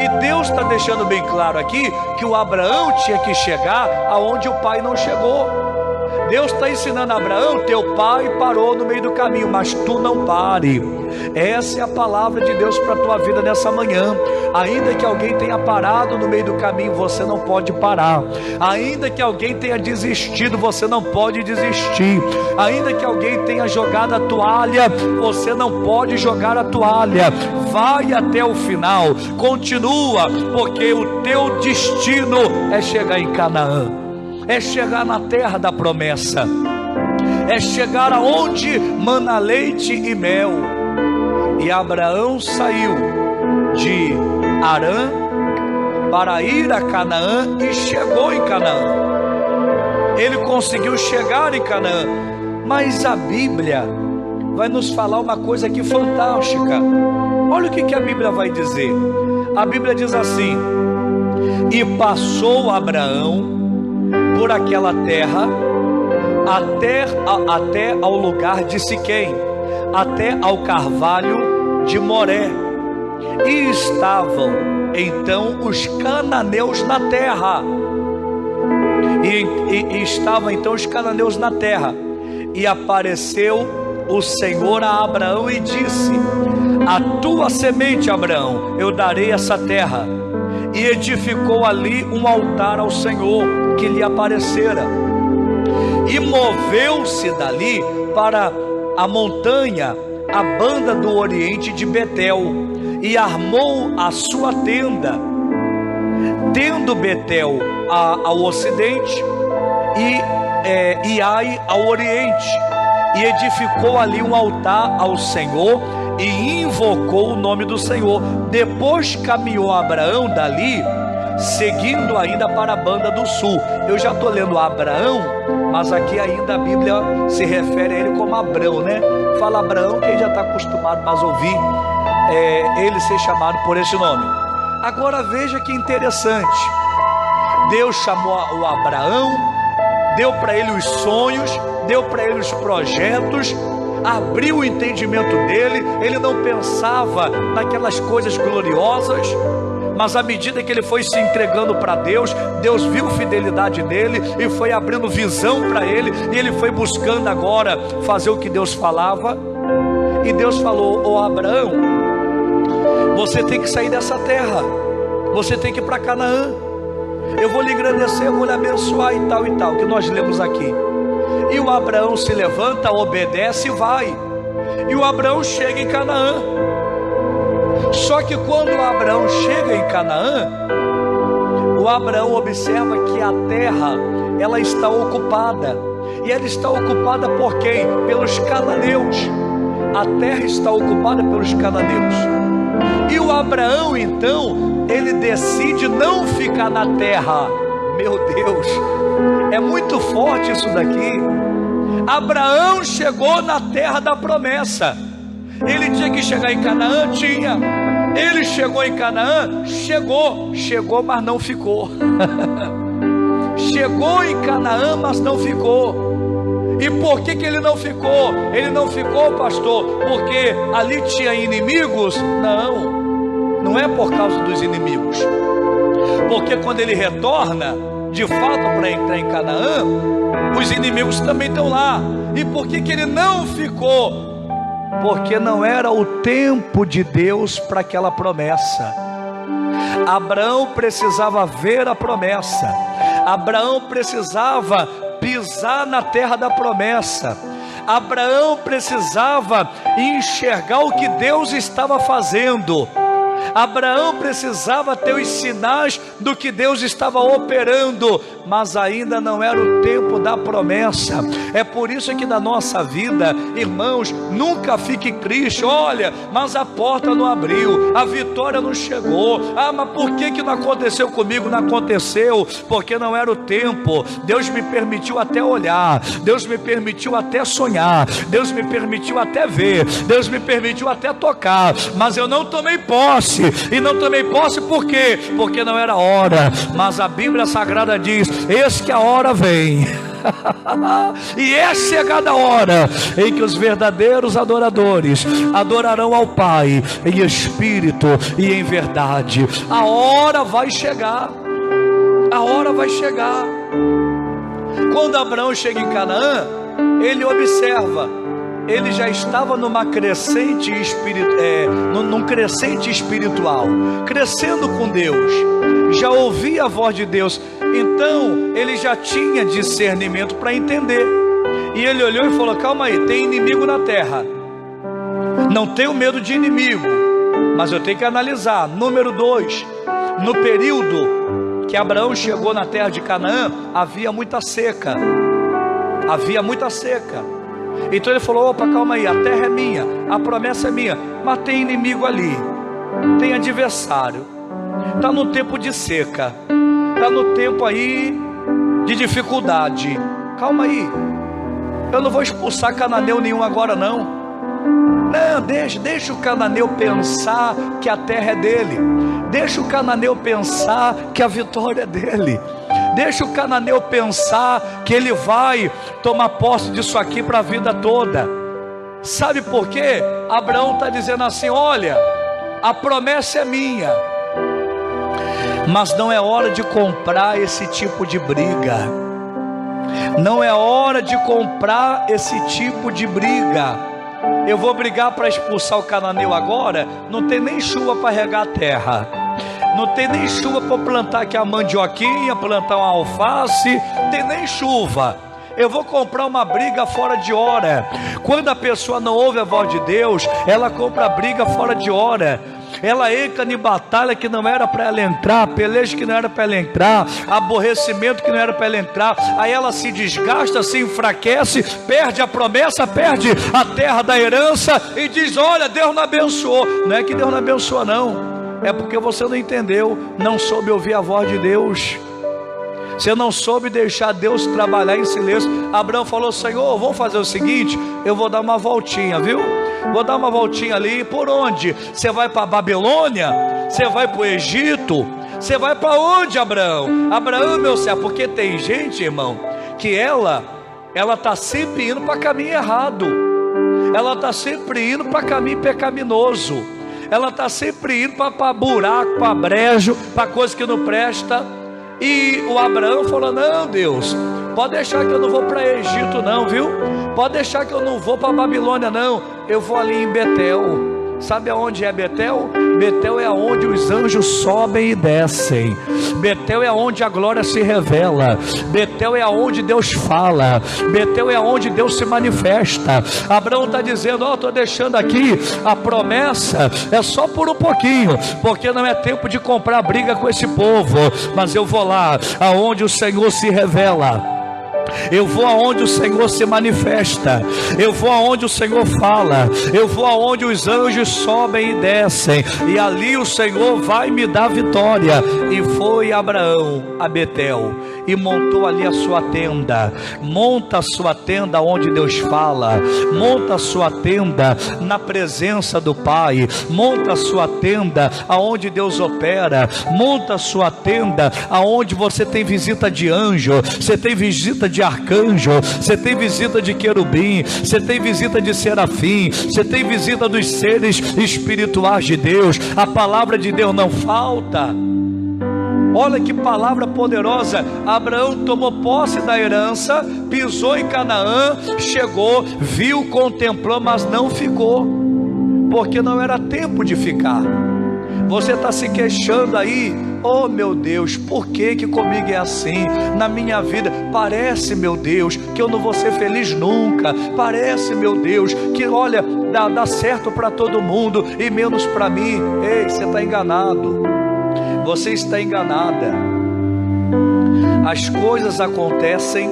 E Deus está deixando bem claro aqui que o Abraão tinha que chegar aonde o pai não chegou. Deus está ensinando a Abraão: teu pai parou no meio do caminho, mas tu não pare. Essa é a palavra de Deus para a tua vida nessa manhã. Ainda que alguém tenha parado no meio do caminho, você não pode parar. Ainda que alguém tenha desistido, você não pode desistir. Ainda que alguém tenha jogado a toalha, você não pode jogar a toalha. Vai até o final, continua, porque o teu destino é chegar em Canaã, é chegar na terra da promessa, é chegar aonde mana leite e mel. E Abraão saiu de Harã para ir a Canaã e chegou em Canaã. Ele conseguiu chegar em Canaã. Mas a Bíblia vai nos falar uma coisa aqui fantástica. Olha o que a Bíblia vai dizer. A Bíblia diz assim: e passou Abraão por aquela terra até ao lugar de Siquém, até ao carvalho de Moré, e estavam então os cananeus na terra, e estavam então os cananeus na terra. E apareceu o Senhor a Abraão e disse: a tua semente, Abraão, eu darei essa terra. E edificou ali um altar ao Senhor que lhe aparecera, e moveu-se dali para a montanha, a banda do oriente de Betel, e armou a sua tenda, tendo Betel ao ocidente e Ai ao oriente, e edificou ali um altar ao Senhor e invocou o nome do Senhor. Depois caminhou Abraão dali, seguindo ainda para a banda do sul. Eu já estou lendo Abraão, mas aqui ainda a Bíblia se refere a ele como Abrão, né? Fala Abraão, quem já está acostumado mais a ouvir ele ser chamado por esse nome. Agora veja que interessante, Deus chamou o Abraão, deu para ele os sonhos, deu para ele os projetos, abriu o entendimento dele. Ele não pensava naquelas coisas gloriosas, mas à medida que ele foi se entregando para Deus, Deus viu fidelidade nele e foi abrindo visão para ele, e ele foi buscando agora fazer o que Deus falava. E Deus falou: ô Abraão, você tem que sair dessa terra, você tem que ir para Canaã, eu vou lhe engrandecer, eu vou lhe abençoar e tal, que nós lemos aqui. E o Abraão se levanta, obedece e vai. E o Abraão chega em Canaã. Só que quando o Abraão chega em Canaã, o Abraão observa que a terra, ela está ocupada. E ela está ocupada por quem? Pelos cananeus. A terra está ocupada pelos cananeus. E o Abraão, então, ele decide não ficar na terra. Meu Deus, é muito forte isso daqui. Abraão chegou na terra da promessa. Ele tinha que chegar em Canaã? Tinha. Ele chegou em Canaã? Chegou, mas não ficou. Chegou em Canaã, mas não ficou. E por que ele não ficou? Ele não ficou, pastor, porque ali tinha inimigos? Não é por causa dos inimigos. Porque quando ele retorna, de fato, para entrar em Canaã, os inimigos também estão lá. E por que ele não ficou? Porque não era o tempo de Deus para aquela promessa. Abraão precisava ver a promessa. Abraão precisava pisar na terra da promessa. Abraão precisava enxergar o que Deus estava fazendo. Abraão precisava ter os sinais do que Deus estava operando, mas ainda não era o tempo da promessa. É por isso que na nossa vida, irmãos, nunca fique triste. Olha, mas a porta não abriu, a vitória não chegou. Mas por que não aconteceu comigo? Não aconteceu porque não era o tempo. Deus me permitiu até olhar, Deus me permitiu até sonhar, Deus me permitiu até ver, Deus me permitiu até tocar, mas eu não tomei posse. E não tomei posse por quê? Porque não era hora. Mas a Bíblia Sagrada diz: eis que a hora vem e é chegada a hora em que os verdadeiros adoradores adorarão ao Pai em espírito e em verdade. A hora vai chegar. A hora vai chegar. Quando Abraão chega em Canaã, ele observa. Ele já estava numa crescente num crescente espiritual, crescendo com Deus, já ouvia a voz de Deus, então ele já tinha discernimento para entender. E ele olhou e falou: calma aí, tem inimigo na terra, não tenho medo de inimigo, mas eu tenho que analisar. Número 2, no período que Abraão chegou na terra de Canaã, havia muita seca. Então ele falou: opa, calma aí, a terra é minha, a promessa é minha, mas tem inimigo ali, tem adversário, está no tempo de seca, está no tempo aí de dificuldade. Calma aí, eu não vou expulsar cananeu nenhum agora não. Não, deixa o cananeu pensar que a terra é dele, deixa o cananeu pensar que a vitória é dele, deixa o cananeu pensar que ele vai tomar posse disso aqui para a vida toda. Sabe por quê? Abraão está dizendo assim: olha, a promessa é minha, mas não é hora de comprar esse tipo de briga. Não é hora de comprar esse tipo de briga. Eu vou brigar para expulsar o cananeu agora? Não tem nem chuva para regar a terra, não tem nem chuva para plantar aqui a mandioquinha, plantar uma alface, tem nem chuva. Eu vou comprar uma briga fora de hora. Quando a pessoa não ouve a voz de Deus, ela compra briga fora de hora. Ela entra em batalha que não era para ela entrar, peleja que não era para ela entrar, aborrecimento que não era para ela entrar. Aí ela se desgasta, se enfraquece, perde a promessa, perde a terra da herança e diz: olha, Deus não abençoou. Não é que Deus não abençoou não, é porque você não entendeu, não soube ouvir a voz de Deus. Você não soube deixar Deus trabalhar em silêncio. Abraão falou: Senhor, vamos fazer o seguinte, eu vou dar uma voltinha, viu? Vou dar uma voltinha ali. Por onde? Você vai para a Babilônia? Você vai para o Egito? Você vai para onde, Abraão? Abraão, meu céu, porque tem gente, irmão, que ela está sempre indo para caminho errado. Ela está sempre indo para caminho pecaminoso. Ela está sempre indo para buraco, para brejo, para coisa que não presta. E o Abraão falou: não, Deus, pode deixar que eu não vou para Egito não, viu? Pode deixar que eu não vou para Babilônia não. Eu vou ali em Betel. Sabe aonde é Betel? Betel é aonde os anjos sobem e descem. Betel é aonde a glória se revela. Betel é aonde Deus fala. Betel é aonde Deus se manifesta. Abraão está dizendo: ó, estou deixando aqui a promessa, é só por um pouquinho, porque não é tempo de comprar briga com esse povo, mas eu vou lá aonde o Senhor se revela, Eu vou aonde o Senhor se manifesta, eu vou aonde o Senhor fala, eu vou aonde os anjos sobem e descem, e ali o Senhor vai me dar vitória. E foi Abraão a Betel e montou ali a sua tenda. Monta a sua tenda onde Deus fala, monta a sua tenda na presença do Pai, monta a sua tenda aonde Deus opera, monta a sua tenda aonde você tem visita de anjo, você tem visita de arcanjo, você tem visita de querubim, você tem visita de serafim, você tem visita dos seres espirituais de Deus. A palavra de Deus não falta. Olha que palavra poderosa. Abraão tomou posse da herança, pisou em Canaã, chegou, viu, contemplou, mas não ficou, porque não era tempo de ficar. Você está se queixando aí: oh meu Deus, por que comigo é assim? Na minha vida parece, meu Deus, que eu não vou ser feliz nunca. Parece, meu Deus, que olha, dá certo para todo mundo e menos para mim. Ei, você está enganado. Você está enganada. As coisas acontecem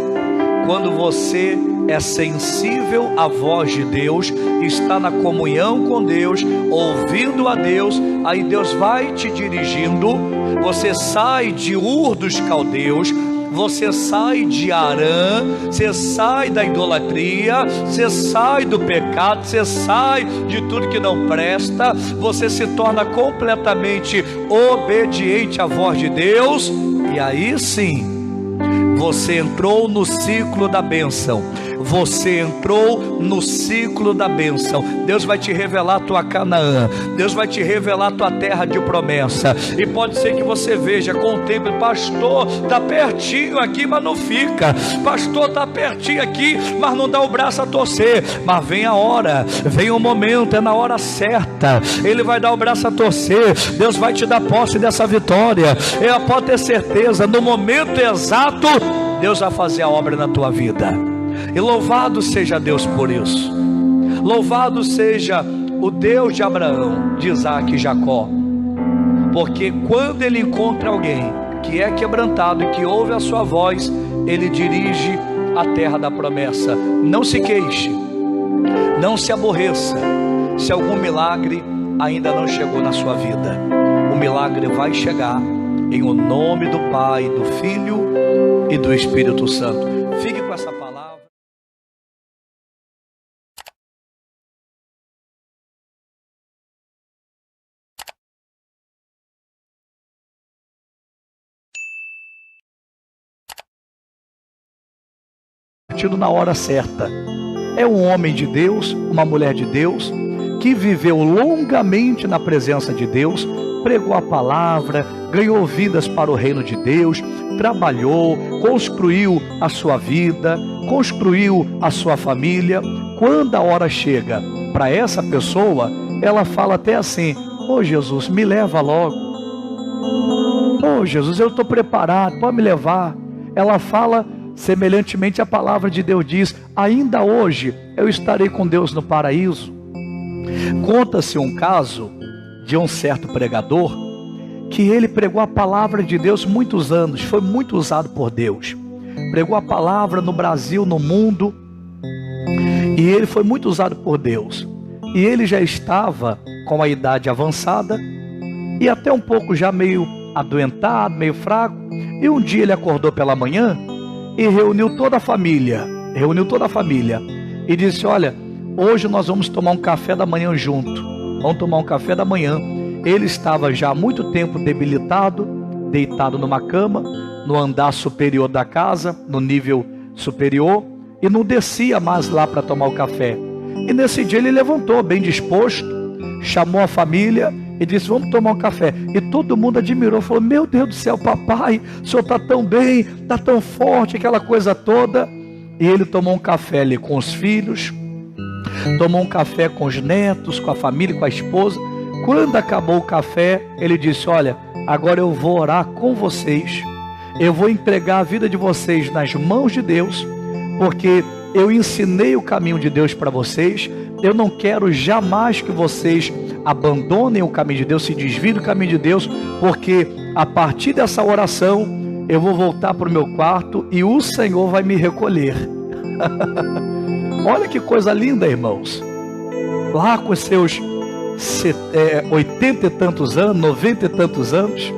quando você é sensível à voz de Deus, está na comunhão com Deus, ouvindo a Deus. Aí Deus vai te dirigindo. Você sai de Ur dos Caldeus, você sai de Harã, você sai da idolatria, você sai do pecado, você sai de tudo que não presta, você se torna completamente obediente à voz de Deus, e aí sim, você entrou no ciclo da bênção. Você entrou no ciclo da bênção. Deus vai te revelar a tua Canaã, Deus vai te revelar a tua terra de promessa. E pode ser que você veja, contemple: pastor, está pertinho aqui, mas não fica. Pastor, está pertinho aqui, mas não dá o braço a torcer. Mas vem a hora, vem o momento, é na hora certa. Ele vai dar o braço a torcer. Deus vai te dar posse dessa vitória. Eu posso ter certeza, no momento exato, Deus vai fazer a obra na tua vida. E louvado seja Deus por isso. Louvado seja o Deus de Abraão, de Isaac e Jacó. Porque quando ele encontra alguém que é quebrantado e que ouve a sua voz, ele dirige a terra da promessa. Não se queixe, não se aborreça se algum milagre ainda não chegou na sua vida. O milagre vai chegar, em o nome do Pai, do Filho e do Espírito Santo. Fique com essa palavra. Na hora certa. É um homem de Deus, uma mulher de Deus, que viveu longamente na presença de Deus, pregou a palavra, ganhou vidas para o reino de Deus, trabalhou, construiu a sua vida, construiu a sua família. Quando a hora chega para essa pessoa, ela fala até assim: oh Jesus, me leva logo. Oh Jesus, eu estou preparado, pode me levar. Ela fala semelhantemente à palavra de Deus diz: ainda hoje eu estarei com Deus no paraíso. Conta-se um caso de um certo pregador, que ele pregou a palavra de Deus muitos anos, foi muito usado por Deus, pregou a palavra no Brasil, no mundo, e ele foi muito usado por Deus, e ele já estava com a idade avançada, e até um pouco já meio adoentado, meio fraco, e um dia ele acordou pela manhã, e reuniu toda a família, e disse: olha, hoje nós vamos tomar um café da manhã junto, vamos tomar um café da manhã. Ele estava já há muito tempo debilitado, deitado numa cama, no andar superior da casa, no nível superior, e não descia mais lá para tomar o café. E nesse dia ele levantou bem disposto, chamou a família e disse: vamos tomar um café. E todo mundo admirou, falou: meu Deus do céu, papai, o senhor está tão bem, está tão forte, aquela coisa toda. E ele tomou um café ali com os filhos, tomou um café com os netos, com a família, com a esposa. Quando acabou o café, ele disse: olha, agora eu vou orar com vocês, eu vou entregar a vida de vocês nas mãos de Deus, porque eu ensinei o caminho de Deus para vocês. Eu não quero jamais que vocês abandonem o caminho de Deus, se desviem do caminho de Deus, porque a partir dessa oração eu vou voltar para o meu quarto e o Senhor vai me recolher. Olha que coisa linda, irmãos. Lá com seus 80 e tantos anos, 90 e tantos anos,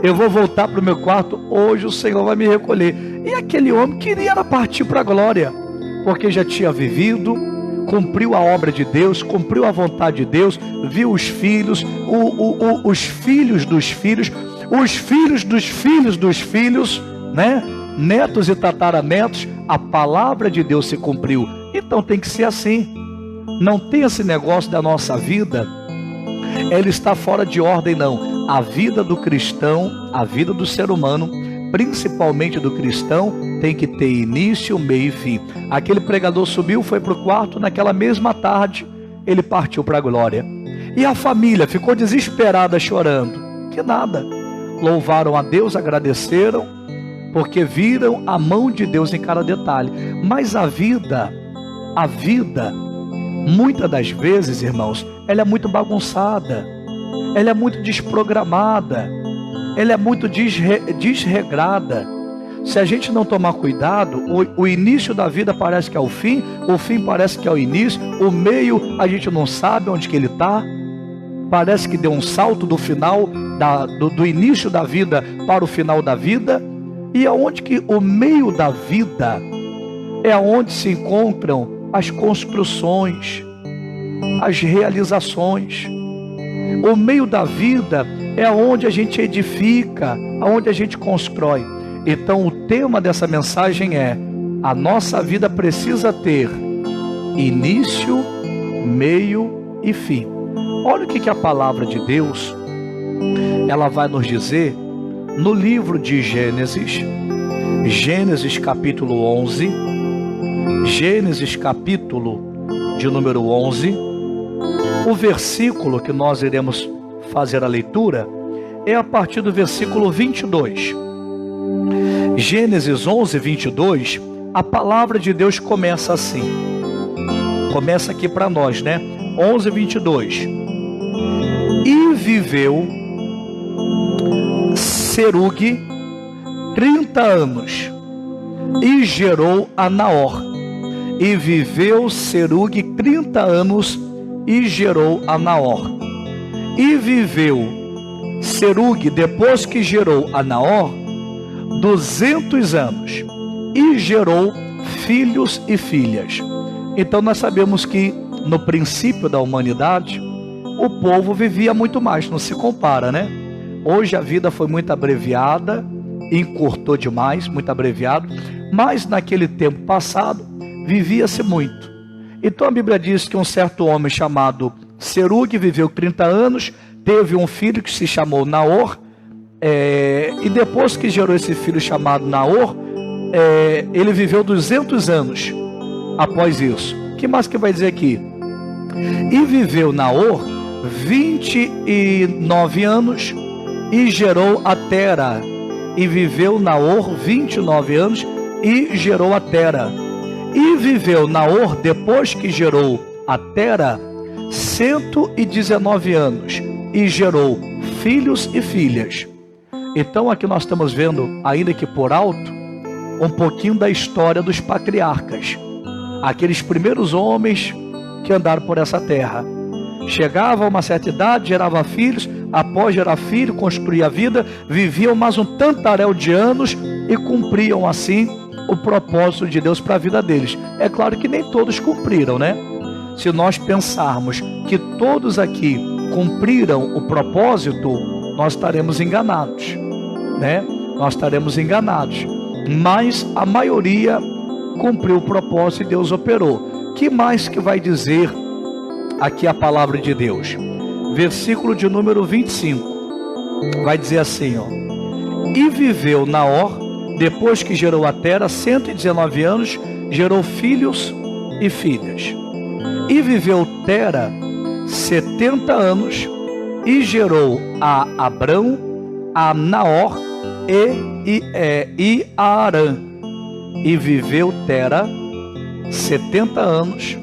eu vou voltar para o meu quarto, hoje o Senhor vai me recolher. E aquele homem queria partir para a glória, porque já tinha vivido, cumpriu a obra de Deus, cumpriu a vontade de Deus, viu os filhos, os filhos dos filhos, os filhos dos filhos dos filhos, né? Netos e tataranetos, a palavra de Deus se cumpriu. Então tem que ser assim. Não tem esse negócio da nossa vida, ela está fora de ordem, não. A vida do cristão, a vida do ser humano, principalmente do cristão, tem que ter início, meio e fim. Aquele pregador subiu, foi para o quarto, naquela mesma tarde, ele partiu para a glória. E a família ficou desesperada, chorando. Que nada. Louvaram a Deus, agradeceram, porque viram a mão de Deus em cada detalhe. Mas a vida, muitas das vezes, irmãos, ela é muito bagunçada, ela é muito desprogramada, ela é muito desregrada. Se a gente não tomar cuidado, o início da vida parece que é o fim parece que é o início, o meio a gente não sabe onde que ele está, parece que deu um salto do final, do início da vida para o final da vida, e aonde que o meio da vida é onde se encontram as construções, as realizações. O meio da vida é onde a gente edifica, onde a gente constrói. Então o tema dessa mensagem é: a nossa vida precisa ter início, meio e fim. Olha o que a palavra de Deus ela vai nos dizer no livro de Gênesis, Gênesis capítulo 11, Gênesis capítulo de número 11, o versículo que nós iremos fazer a leitura é a partir do versículo 22. Gênesis 11, 22, a palavra de Deus começa assim. Começa aqui para nós, né? 11, 22. E viveu Serugue 30 anos e gerou a Naor. E viveu Serugue 30 anos e gerou a Naor. E viveu Serugue, depois que gerou a Naor, 200 anos e gerou filhos e filhas. Então nós sabemos que no princípio da humanidade o povo vivia muito mais, não se compara, né? Hoje a vida foi muito abreviada, encurtou demais, muito abreviado, mas naquele tempo passado vivia-se muito. Então a Bíblia diz que um certo homem chamado Serugue viveu 30 anos, teve um filho que se chamou Naor, e depois que gerou esse filho chamado Naor, ele viveu 200 anos após isso. O que mais que vai dizer aqui? E viveu Naor 29 anos e gerou a Tera. E viveu Naor 29 anos e gerou a Tera. E viveu Naor, depois que gerou a Tera, 119 anos e gerou filhos e filhas. Então aqui nós estamos vendo, ainda que por alto, um pouquinho da história dos patriarcas, aqueles primeiros homens que andaram por essa terra. Chegava a uma certa idade, gerava filhos, após gerar filho, construía a vida, viviam mais um tantaréu de anos e cumpriam assim o propósito de Deus para a vida deles. É claro que nem todos cumpriram, né? Se nós pensarmos que todos aqui cumpriram o propósito, nós estaremos enganados, né? Nós estaremos enganados. Mas a maioria cumpriu o propósito e Deus operou. Que mais que vai dizer aqui a palavra de Deus? Versículo de número 25. Vai dizer assim, ó: e viveu Naor, depois que gerou a Tera, 119 anos, gerou filhos e filhas. E viveu Tera 70 anos e gerou a Abrão, a Naor e a Arã. E viveu Tera 70 anos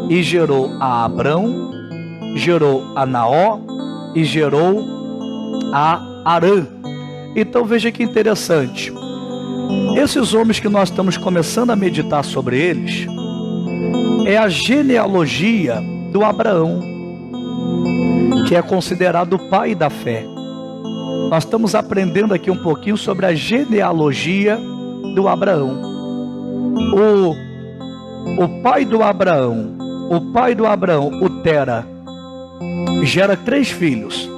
e gerou a Abrão, gerou a Naor e gerou a Arã. Então veja que interessante. Esses homens que nós estamos começando a meditar sobre eles, é a genealogia do Abraão, que é considerado o pai da fé. Nós estamos aprendendo aqui um pouquinho sobre a genealogia do Abraão. O pai do Abraão, o Tera, gera 3 filhos: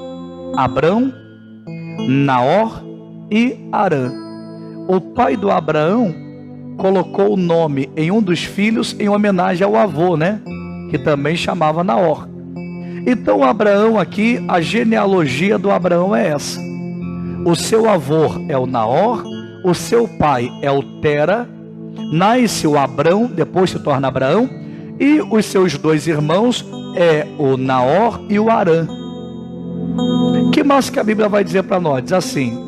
Abrão, Naor e Harã. O pai do Abraão colocou o nome em um dos filhos em homenagem ao avô, né? Que também chamava Naor. Então Abraão aqui, a genealogia do Abraão é essa. O seu avô é o Naor, o seu pai é o Tera, nasce o Abrão, depois se torna Abraão, e os seus 2 irmãos é o Naor e o Harã. O que mais que a Bíblia vai dizer para nós? Diz assim: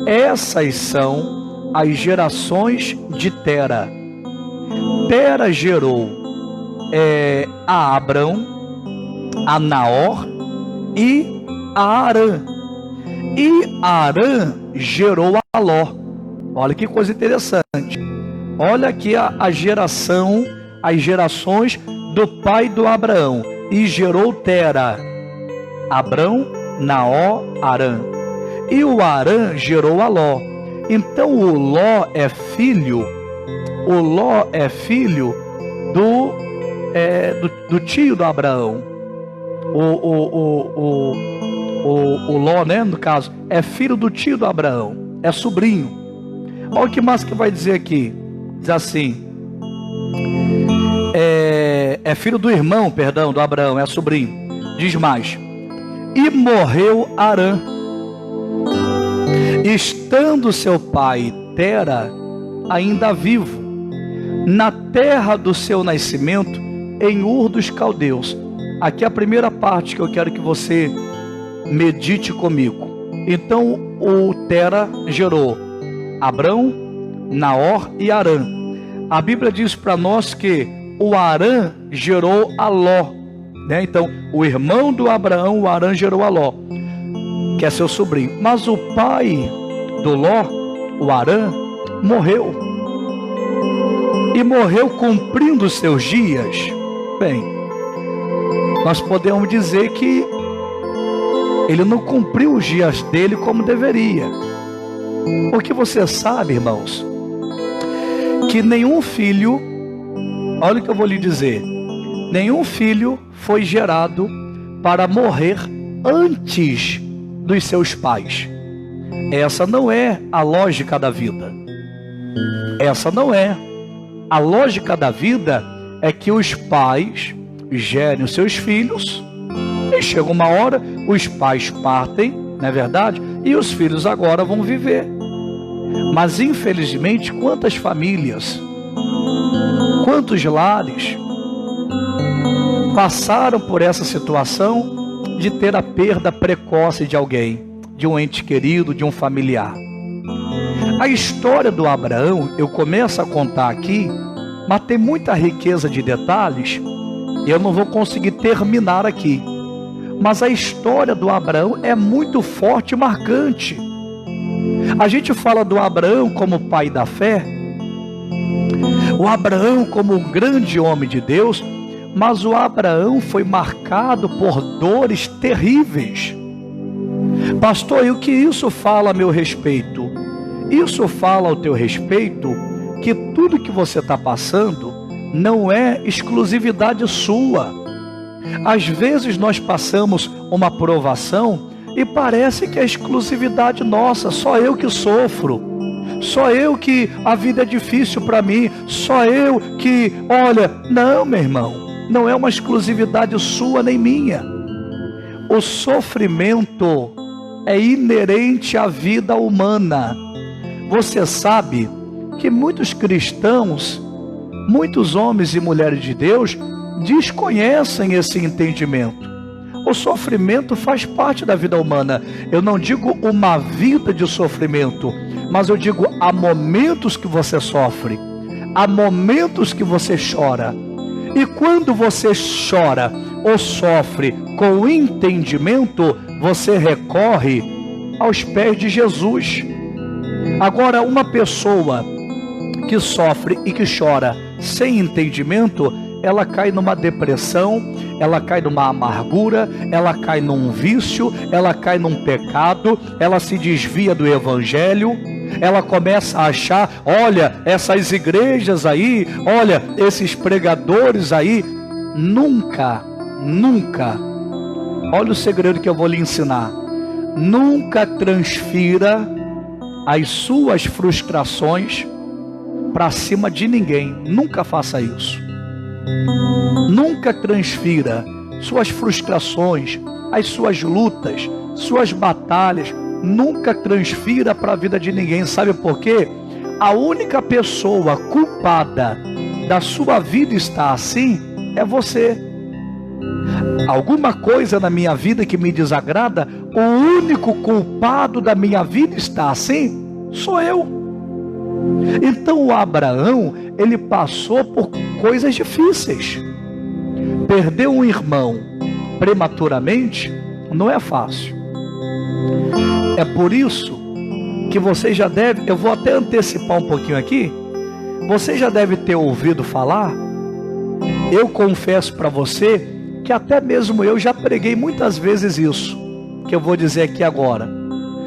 essas são as gerações de Tera. Tera gerou a Abrão, a Naor e a Harã. E Harã gerou a Ló. Olha que coisa interessante. Olha aqui as gerações do pai do Abraão. E gerou Tera, Abrão, Naor, Harã. E o Harã gerou a Ló. Então o Ló é filho do tio do Abraão. O Ló, né, no caso, é filho do tio do Abraão, é sobrinho. Olha o que mais que vai dizer aqui. Diz assim: é filho do irmão, perdão, do Abraão, é sobrinho. Diz mais: e morreu Harã, estando seu pai Tera ainda vivo, na terra do seu nascimento, em Ur dos Caldeus. Aqui é a primeira parte que eu quero que você medite comigo. Então o Tera gerou Abrão, Naor e Harã. A Bíblia diz para nós que o Harã gerou a Ló, né? Então o irmão do Abraão, o Harã, gerou a Ló, que é seu sobrinho. Mas o pai do Ló, o Harã, morreu. E morreu cumprindo os seus dias. Bem, nós podemos dizer que ele não cumpriu os dias dele como deveria. Porque você sabe, irmãos, que nenhum filho, olha o que eu vou lhe dizer, nenhum filho foi gerado para morrer antes dos seus pais. Essa não é a lógica da vida. Essa não é. A lógica da vida é que os pais gerem os seus filhos, e chega uma hora, os pais partem, não é verdade? E os filhos agora vão viver. Mas infelizmente, quantas famílias, quantos lares passaram por essa situação de ter a perda precoce de alguém, de um ente querido, de um familiar. A história do Abraão, eu começo a contar aqui, mas tem muita riqueza de detalhes, e eu não vou conseguir terminar aqui. Mas a história do Abraão é muito forte e marcante. A gente fala do Abraão como pai da fé, o Abraão como um grande homem de Deus, mas o Abraão foi marcado por dores terríveis. Pastor, e o que isso fala a meu respeito? Isso fala ao teu respeito que tudo que você está passando não é exclusividade sua. Às vezes nós passamos uma provação e parece que é exclusividade nossa, só eu que sofro, só eu que a vida é difícil para mim, só eu que, olha, não, meu irmão, não é uma exclusividade sua nem minha. O sofrimento é inerente à vida humana. Você sabe que muitos cristãos, muitos homens e mulheres de Deus desconhecem esse entendimento. O sofrimento faz parte da vida humana. Eu não digo uma vida de sofrimento, mas eu digo há momentos que você sofre, há momentos que você chora. E quando você chora ou sofre com entendimento, você recorre aos pés de Jesus. Agora, uma pessoa que sofre e que chora sem entendimento, ela cai numa depressão, ela cai numa amargura, ela cai num vício, ela cai num pecado, ela se desvia do evangelho, ela começa a achar, olha, essas igrejas aí, olha, esses pregadores aí, nunca, olha o segredo que eu vou lhe ensinar, nunca transfira as suas frustrações para cima de ninguém, nunca faça isso. Nunca transfira suas frustrações, as suas lutas, suas batalhas, nunca transfira para a vida de ninguém. Sabe por quê? A única pessoa culpada da sua vida estar assim é você. Alguma coisa na minha vida que me desagrada, o único culpado da minha vida estar assim sou eu. Então o Abraão, ele passou por coisas difíceis. Perder um irmão prematuramente não é fácil. É por isso que você já deve, eu vou até antecipar um pouquinho aqui, você já deve ter ouvido falar, eu confesso para você, que até mesmo eu já preguei muitas vezes isso, que eu vou dizer aqui agora.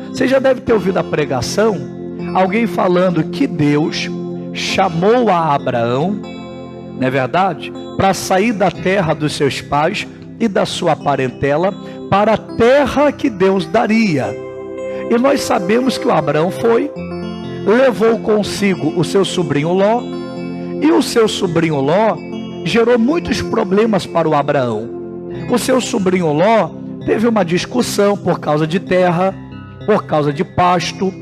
Você já deve ter ouvido a pregação, alguém falando que Deus chamou a Abraão, não é verdade? Para sair da terra dos seus pais e da sua parentela, para a terra que Deus daria. E nós sabemos que o Abraão foi, levou consigo o seu sobrinho Ló, e o seu sobrinho Ló gerou muitos problemas para o Abraão. O seu sobrinho Ló teve uma discussão por causa de terra, por causa de pasto.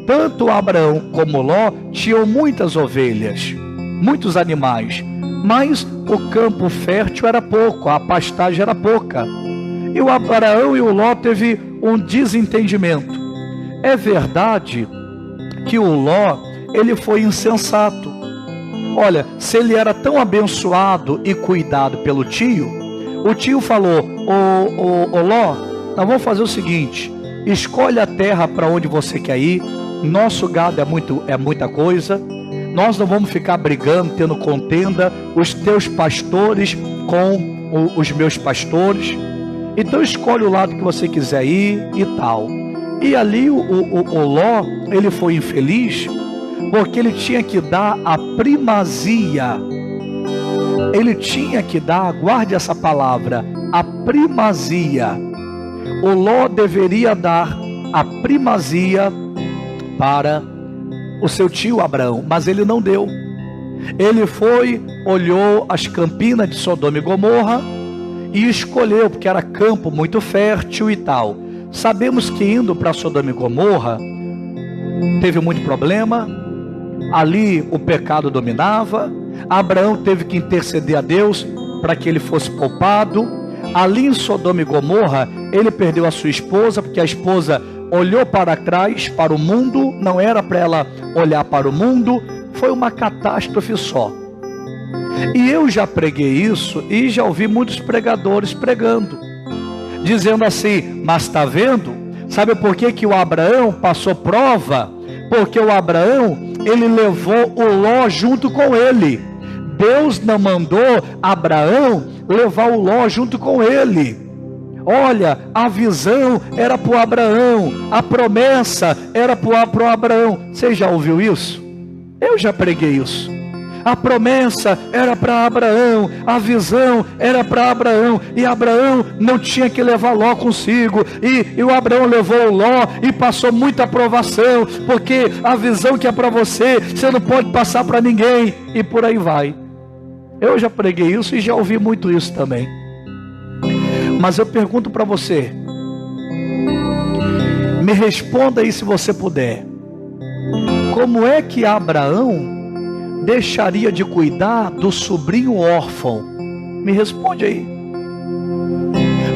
Tanto Abraão como Ló tinham muitas ovelhas, muitos animais, mas o campo fértil era pouco, a pastagem era pouca. E o Abraão e o Ló teve um desentendimento. É verdade que o Ló, ele foi insensato. Olha, se ele era tão abençoado e cuidado pelo tio, o tio falou, ô Ló, nós vamos fazer o seguinte, escolhe a terra para onde você quer ir, nosso gado é muita coisa, nós não vamos ficar brigando, tendo contenda, os teus pastores com os meus pastores, então escolhe o lado que você quiser ir e tal. E ali o Ló, ele foi infeliz, porque ele tinha que dar a primazia, ele tinha que dar, guarde essa palavra, a primazia. O Ló deveria dar a primazia para o seu tio Abraão, mas ele não deu. Ele foi, olhou as campinas de Sodoma e Gomorra e escolheu, porque era campo muito fértil e tal. Sabemos que indo para Sodoma e Gomorra teve muito problema, ali o pecado dominava, Abraão teve que interceder a Deus para que ele fosse poupado. Ali em Sodoma e Gomorra ele perdeu a sua esposa, porque a esposa olhou para trás, para o mundo, não era para ela olhar para o mundo, foi uma catástrofe só. E eu já preguei isso e já ouvi muitos pregadores pregando, dizendo assim, mas está vendo? Sabe por que que o Abraão passou prova? Porque o Abraão, ele levou o Ló junto com ele. Deus não mandou Abraão levar o Ló junto com ele. Olha, a visão era para o Abraão, a promessa era para o Abraão. Você já ouviu isso? Eu já preguei isso. A promessa era para Abraão, a visão era para Abraão, e Abraão não tinha que levar Ló consigo, e o Abraão levou o Ló e passou muita provação, porque a visão que é para você, você não pode passar para ninguém, e por aí vai. Eu já preguei isso e já ouvi muito isso também. Mas eu pergunto para você, me responda aí se você puder, como é que Abraão deixaria de cuidar do sobrinho órfão? Me responde aí.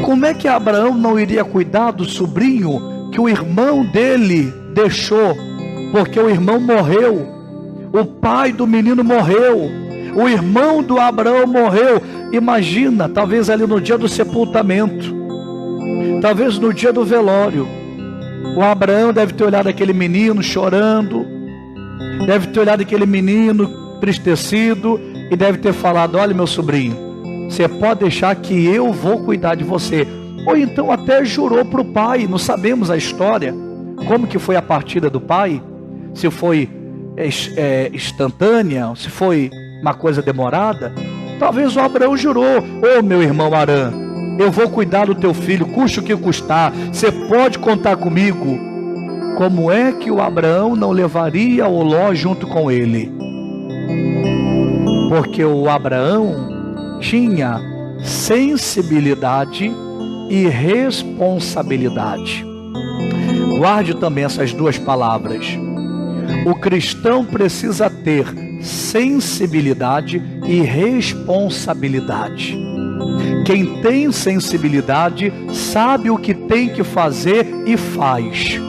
Como é que Abraão não iria cuidar do sobrinho que o irmão dele deixou? Porque o irmão morreu, o pai do menino morreu, o irmão do Abraão morreu. Imagina, talvez ali no dia do sepultamento, talvez no dia do velório, O Abraão deve ter olhado aquele menino chorando, deve ter olhado aquele menino entristecido e deve ter falado: olha, meu sobrinho, você pode deixar que eu vou cuidar de você. Ou então até jurou para o pai. Não sabemos a história, como que foi a partida do pai, se foi instantânea, se foi uma coisa demorada. Talvez o Abraão jurou: ô meu irmão Arã, eu vou cuidar do teu filho, custe o que custar, você pode contar comigo. Como é que o Abraão não levaria o Ló junto com ele? Porque o Abraão tinha sensibilidade e responsabilidade. Guarde também essas duas palavras. O cristão precisa ter sensibilidade e responsabilidade. Quem tem sensibilidade sabe o que tem que fazer e faz.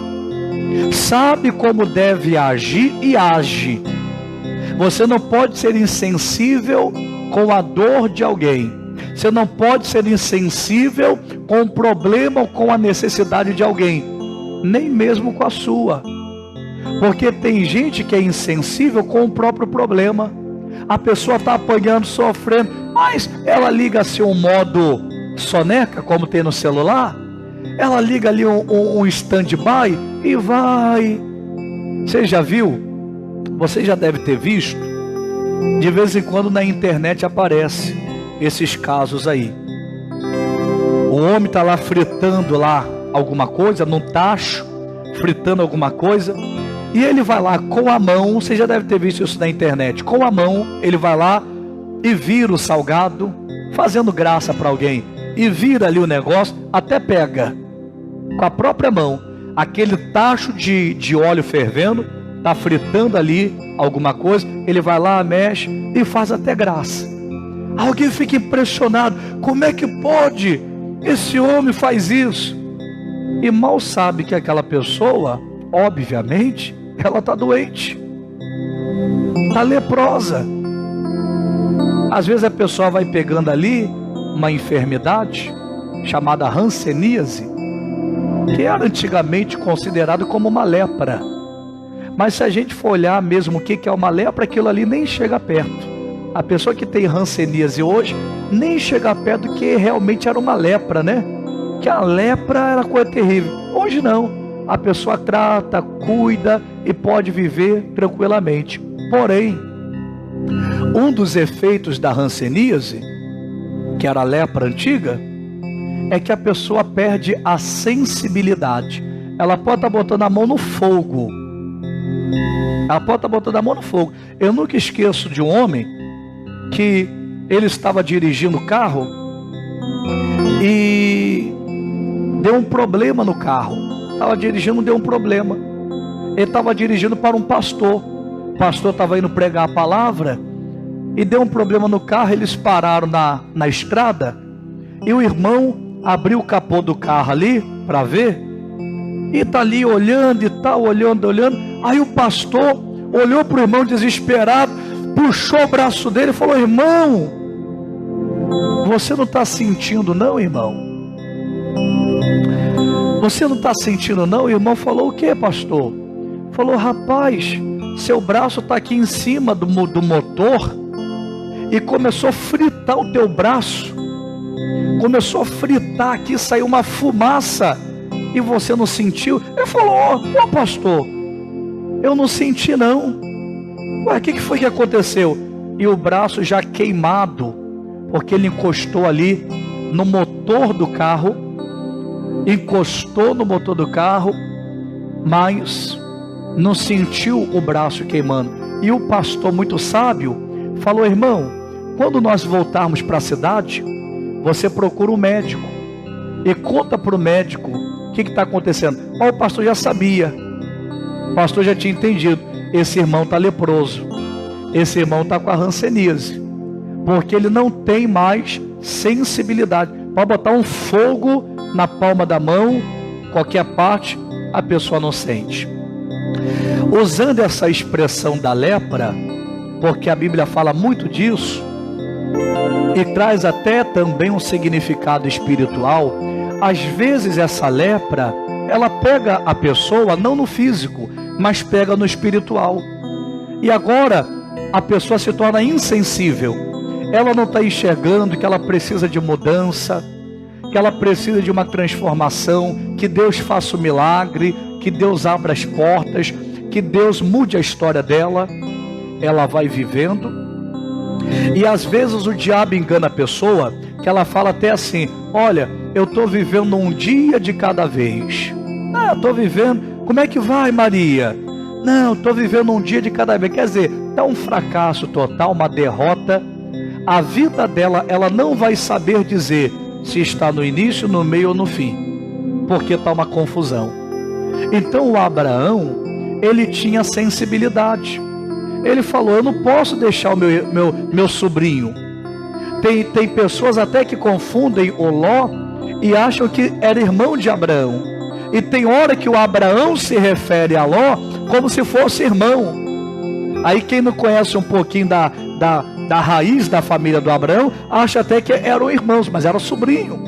Sabe como deve agir e age. Você não pode ser insensível com a dor de alguém. Você não pode ser insensível com o problema ou com a necessidade de alguém, nem mesmo com a sua. Porque tem gente que é insensível com o próprio problema. A pessoa está apanhando, sofrendo, mas ela liga assim um modo soneca, como tem no celular. Ela liga ali um stand-by e vai. Você já viu? Você já deve ter visto. De vez em quando na internet aparece esses casos aí. O homem está lá fritando lá alguma coisa, num tacho, fritando alguma coisa. E ele vai lá com a mão, você já deve ter visto isso na internet. Com a mão, ele vai lá e vira o salgado, fazendo graça para alguém. E vira ali o negócio, até pega com a própria mão aquele tacho de óleo fervendo, está fritando ali alguma coisa. Ele vai lá, mexe e faz até graça. Alguém fica impressionado: como é que pode? Esse homem faz isso. E mal sabe que aquela pessoa, obviamente, ela está doente, está leprosa. Às vezes a pessoa vai pegando ali uma enfermidade chamada hanseníase, que era antigamente considerado como uma lepra. Mas se a gente for olhar mesmo o que é uma lepra, aquilo ali nem chega perto. A pessoa que tem hanseníase hoje nem chega perto, que realmente era uma lepra, né? Que a lepra era coisa terrível. Hoje não. A pessoa trata, cuida e pode viver tranquilamente. Porém, um dos efeitos da hanseníase, que era a lepra antiga, é que a pessoa perde a sensibilidade. Ela pode estar botando a mão no fogo. Ela pode estar botando a mão no fogo. Eu nunca esqueço de um homem que ele estava dirigindo o carro e deu um problema no carro. Estava dirigindo, deu um problema. Ele estava dirigindo para um pastor. O pastor estava indo pregar a palavra e deu um problema no carro. Eles pararam na estrada e o irmão abriu o capô do carro ali para ver. E está ali olhando e tal, olhando. Aí o pastor olhou para o irmão desesperado, puxou o braço dele e falou: irmão, você não está sentindo não, irmão? Você não está sentindo não? O irmão falou: o que, pastor? Falou: rapaz, seu braço está aqui em cima do motor e começou a fritar o teu braço. Começou a fritar aqui, saiu uma fumaça e você não sentiu? Ele falou: ô pastor, eu não senti não. Ué, o que foi que aconteceu? E o braço já queimado, porque ele encostou ali no motor do carro, mas não sentiu o braço queimando. E o pastor, muito sábio, falou: irmão, quando nós voltarmos para a cidade, você procura um médico e conta para o médico o que está acontecendo. Mas o pastor já sabia, o pastor já tinha entendido: esse irmão está leproso, esse irmão está com a hanseníase, porque ele não tem mais sensibilidade. Pode botar um fogo na palma da mão, qualquer parte, a pessoa não sente. Usando essa expressão da lepra, porque a Bíblia fala muito disso e traz até também um significado espiritual. Às vezes essa lepra ela pega a pessoa não no físico, mas pega no espiritual. E agora a pessoa se torna insensível. Ela não está enxergando que ela precisa de mudança, que ela precisa de uma transformação, que Deus faça o milagre, que Deus abra as portas, que Deus mude a história dela. Ela vai vivendo, e às vezes o diabo engana a pessoa, que ela fala até assim: olha, eu estou vivendo um dia de cada vez. Ah, estou vivendo, como é que vai, Maria? Não, estou vivendo um dia de cada vez. Quer dizer, é um fracasso total, uma derrota. A vida dela, ela não vai saber dizer se está no início, no meio ou no fim, porque está uma confusão. Então o Abraão, ele tinha sensibilidade. Ele falou: eu não posso deixar o meu sobrinho. Tem pessoas até que confundem o Ló e acham que era irmão de Abraão. E tem hora que o Abraão se refere a Ló como se fosse irmão. Aí quem não conhece um pouquinho da raiz da família do Abraão, acha até que eram irmãos, mas era sobrinho.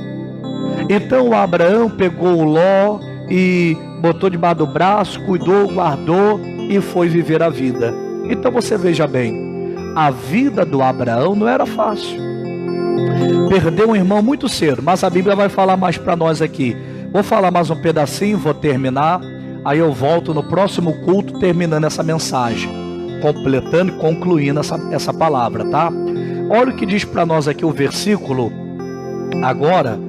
Então o Abraão pegou o Ló e botou debaixo do braço, cuidou, guardou e foi viver a vida. Então você veja bem, a vida do Abraão não era fácil. Perdeu um irmão muito cedo, mas a Bíblia vai falar mais para nós aqui. Vou falar mais um pedacinho, vou terminar, aí eu volto no próximo culto terminando essa mensagem, completando e concluindo essa palavra, tá? Olha o que diz para nós aqui o versículo, agora,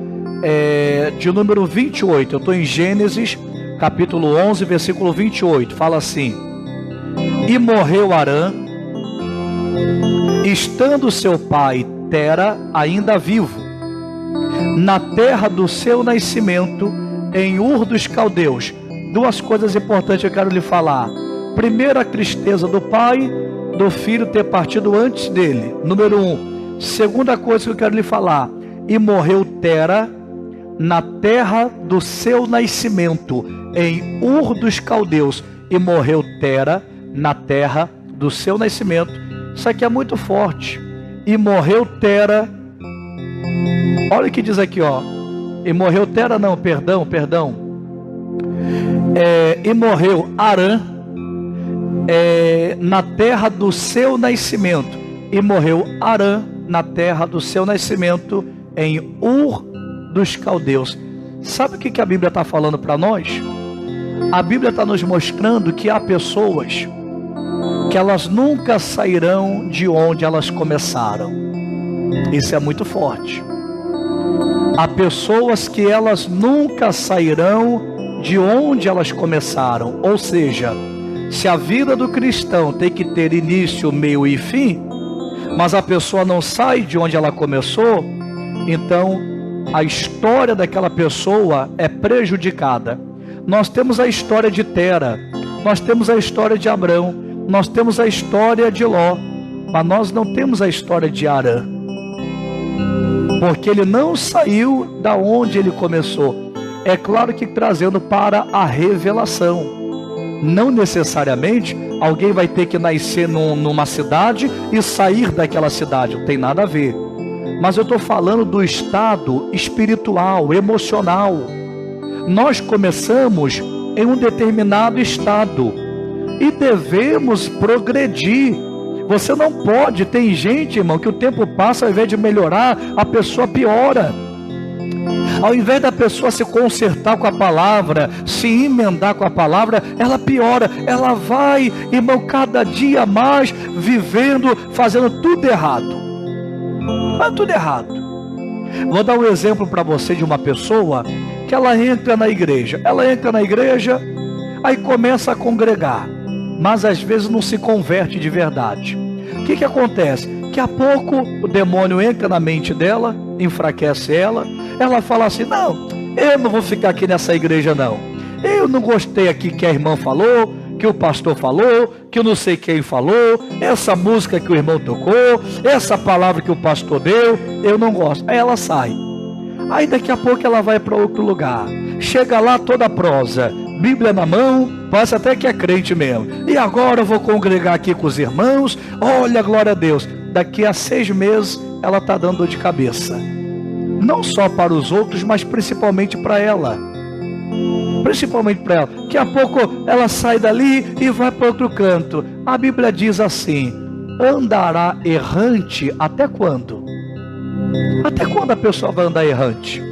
de número 28, eu estou em Gênesis, capítulo 11, versículo 28, fala assim: e morreu Arã, estando seu pai Tera ainda vivo, na terra do seu nascimento, em Ur dos Caldeus. Duas coisas importantes eu quero lhe falar. Primeiro, a tristeza do pai, do filho ter partido antes dele. Número 1. Segunda coisa que eu quero lhe falar: e morreu Tera na terra do seu nascimento, em Ur dos Caldeus. E morreu Tera na terra do seu nascimento. Isso aqui é muito forte. E morreu Tera. Olha o que diz aqui, ó. E morreu Tera, não, perdão. E morreu Arã na terra do seu nascimento. E morreu Arã na terra do seu nascimento, em Ur dos Caldeus. Sabe o que a Bíblia está falando para nós? A Bíblia está nos mostrando que há pessoas que elas nunca sairão de onde elas começaram. Isso é muito forte. Há pessoas que elas nunca sairão de onde elas começaram. Ou seja, se a vida do cristão tem que ter início, meio e fim, mas a pessoa não sai de onde ela começou, então a história daquela pessoa é prejudicada. Nós temos a história de Tera, nós temos a história de Abrão, nós temos a história de Ló, mas nós não temos a história de Arã, porque ele não saiu da onde ele começou. É claro que trazendo para a revelação. Não necessariamente alguém vai ter que nascer numa cidade e sair daquela cidade, não tem nada a ver. Mas eu estou falando do estado espiritual, emocional. Nós começamos em um determinado estado e devemos progredir. Você não pode, tem gente, irmão, que o tempo passa, ao invés de melhorar, a pessoa piora. Ao invés da pessoa se consertar com a palavra, se emendar com a palavra, ela piora. Ela vai, irmão, cada dia mais vivendo, fazendo tudo errado. Mas tudo errado. Vou dar um exemplo para você de uma pessoa que ela entra na igreja. Ela entra na igreja, aí começa a congregar, mas às vezes não se converte de verdade. O que acontece? Daqui a pouco o demônio entra na mente dela, enfraquece ela. Ela fala assim: não, eu não vou ficar aqui nessa igreja não. Eu não gostei aqui que a irmã falou, que o pastor falou, que eu não sei quem falou, essa música que o irmão tocou, essa palavra que o pastor deu, eu não gosto. Aí ela sai. Aí daqui a pouco ela vai para outro lugar. Chega lá toda prosa, Bíblia na mão, parece até que é crente mesmo. E agora eu vou congregar aqui com os irmãos, olha, glória a Deus. Daqui a 6 meses ela está dando dor de cabeça. Não só para os outros, mas principalmente para ela. principalmente para ela. Daqui a pouco ela sai dali e vai para outro canto. A Bíblia diz assim: andará errante até quando? Até quando a pessoa vai andar errante?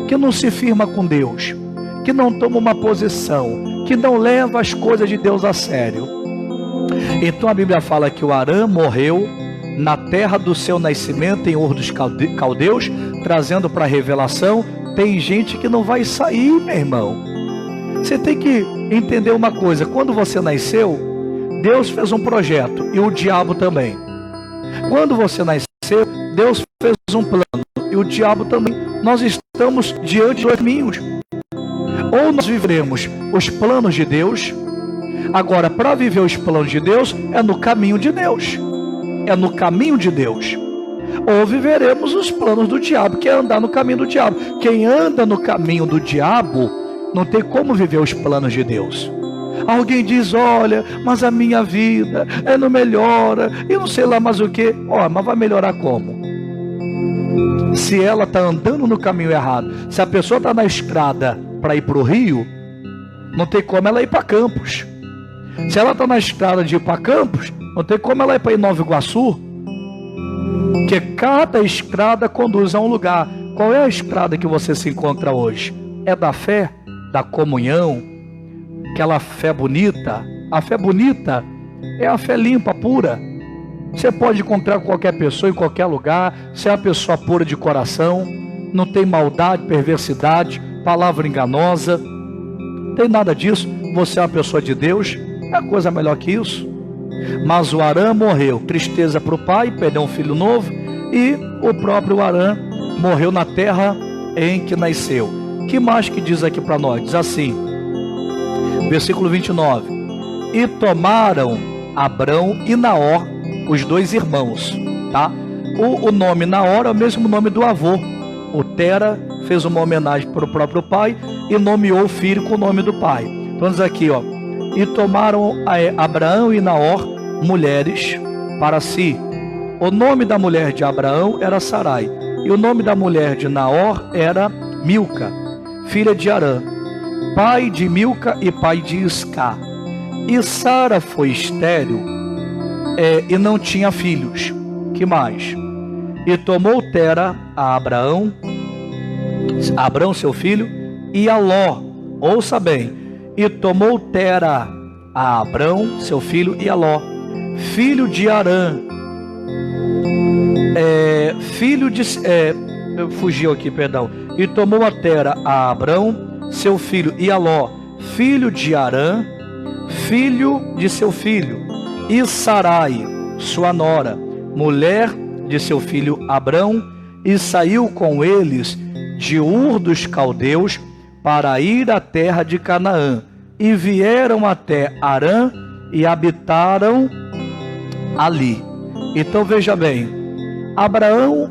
Que não se firma com Deus, que não toma uma posição, que não leva as coisas de Deus a sério. Então a Bíblia fala que o Arã morreu na terra do seu nascimento, em Ur dos Caldeus, trazendo para a revelação. Tem gente que não vai sair, meu irmão. Você tem que entender uma coisa: quando você nasceu, Deus fez um projeto, e o diabo também. Quando você nasceu, Deus fez um plano, e o diabo também. Nós estamos diante de dois caminhos. Ou nós viveremos os planos de Deus. Agora, para viver os planos de Deus, é no caminho de Deus. É no caminho de Deus. Ou viveremos os planos do diabo, que é andar no caminho do diabo. Quem anda no caminho do diabo não tem como viver os planos de Deus. Alguém diz: olha, mas a minha vida não melhora, e não sei lá mais o que. Mas vai melhorar como? Se ela está andando no caminho errado, se a pessoa está na estrada para ir para o Rio, não tem como ela ir para Campos. Se ela está na estrada de ir para Campos, não tem como ela ir para Nova Iguaçu. Porque cada estrada conduz a um lugar. Qual é a estrada que você se encontra hoje? É da fé, da comunhão, aquela fé bonita. A fé bonita é a fé limpa, pura. Você pode encontrar qualquer pessoa em qualquer lugar. Você é uma pessoa pura de coração, não tem maldade, perversidade, palavra enganosa, não tem nada disso. Você é uma pessoa de Deus, é coisa melhor que isso. Mas o Arã morreu, tristeza para o pai, perdeu um filho novo, e o próprio Arã morreu na terra em que nasceu. Que mais que diz aqui para nós? Diz assim, versículo 29: e tomaram Abrão e Naor, os dois irmãos, tá? O nome Naor é o mesmo nome do avô. O Tera fez uma homenagem para o próprio pai e nomeou o filho com o nome do pai. Então diz aqui, e tomaram Abraão e Naor mulheres para si. O nome da mulher de Abraão era Sarai, e o nome da mulher de Naor era Milca, filha de Arã, pai de Milca e pai de Isca. E Sara foi estéril e não tinha filhos. Que mais? E tomou Tera a Abraão seu filho, e a Ló, ouça bem, e tomou Tera a Abrão seu filho, e a Ló, filho de Arã, fugiu aqui, perdão. E tomou a Tera a Abrão seu filho, e a Ló, filho de Arã, filho de seu filho, e Sarai, sua nora, mulher de seu filho Abrão, e saiu com eles de Ur dos Caldeus para ir à terra de Canaã, e vieram até Arã e habitaram ali. Então veja bem, Abraão,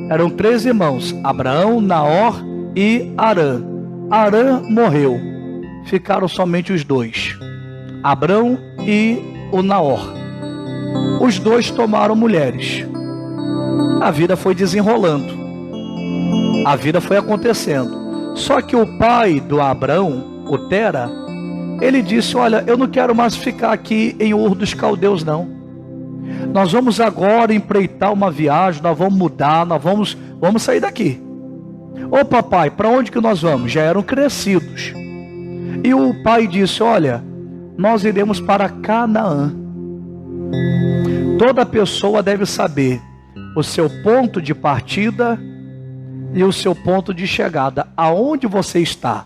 eram 3 irmãos, Abraão, Naor e Arã. Arã morreu, ficaram somente os 2, Abrão e o Naor. Os 2 tomaram mulheres. A vida foi desenrolando, a vida foi acontecendo. Só que o pai do Abrão, o Tera, ele disse: olha, eu não quero mais ficar aqui em Ur dos Caldeus, não. Nós vamos agora empreitar uma viagem, nós vamos mudar, nós vamos sair daqui. Ô papai, para onde que nós vamos? Já eram crescidos. E o pai disse: olha, nós iremos para Canaã. Toda pessoa deve saber o seu ponto de partida e o seu ponto de chegada. Aonde você está?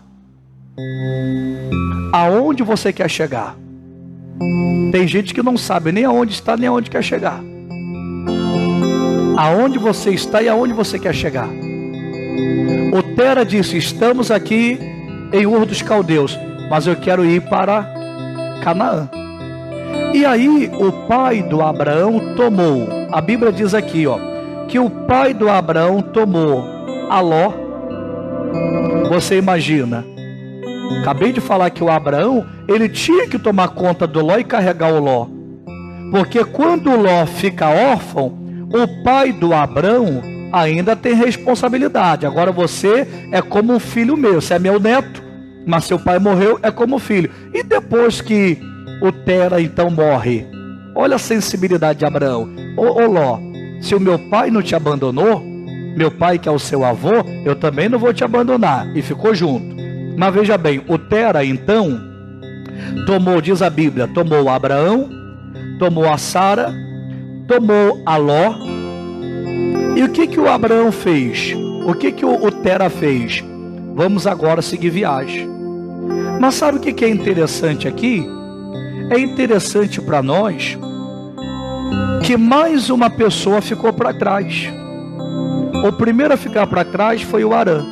Aonde você quer chegar? Tem gente que não sabe nem aonde está, nem aonde quer chegar. Aonde você está e aonde você quer chegar? O Tera disse: estamos aqui em Ur dos Caldeus, mas eu quero ir para Canaã. E aí o pai do Abraão tomou, a Bíblia diz aqui, que o pai do Abraão tomou a Ló. Você imagina, acabei de falar que o Abraão, ele tinha que tomar conta do Ló e carregar o Ló, porque quando o Ló fica órfão, o pai do Abraão ainda tem responsabilidade. Agora você é como um filho meu, você é meu neto, mas seu pai morreu, é como filho. E depois que o Tera então morre, olha a sensibilidade de Abraão. Ô Ló, se o meu pai não te abandonou, meu pai que é o seu avô, eu também não vou te abandonar. E ficou junto. Mas veja bem, o Tera então tomou, diz a Bíblia, tomou Abraão, tomou a Sara, tomou a Ló. E o que o Abraão fez? O que o Tera fez? Vamos agora seguir viagem. Mas sabe o que é interessante aqui? É interessante para nós que mais uma pessoa ficou para trás. O primeiro a ficar para trás foi o Harã.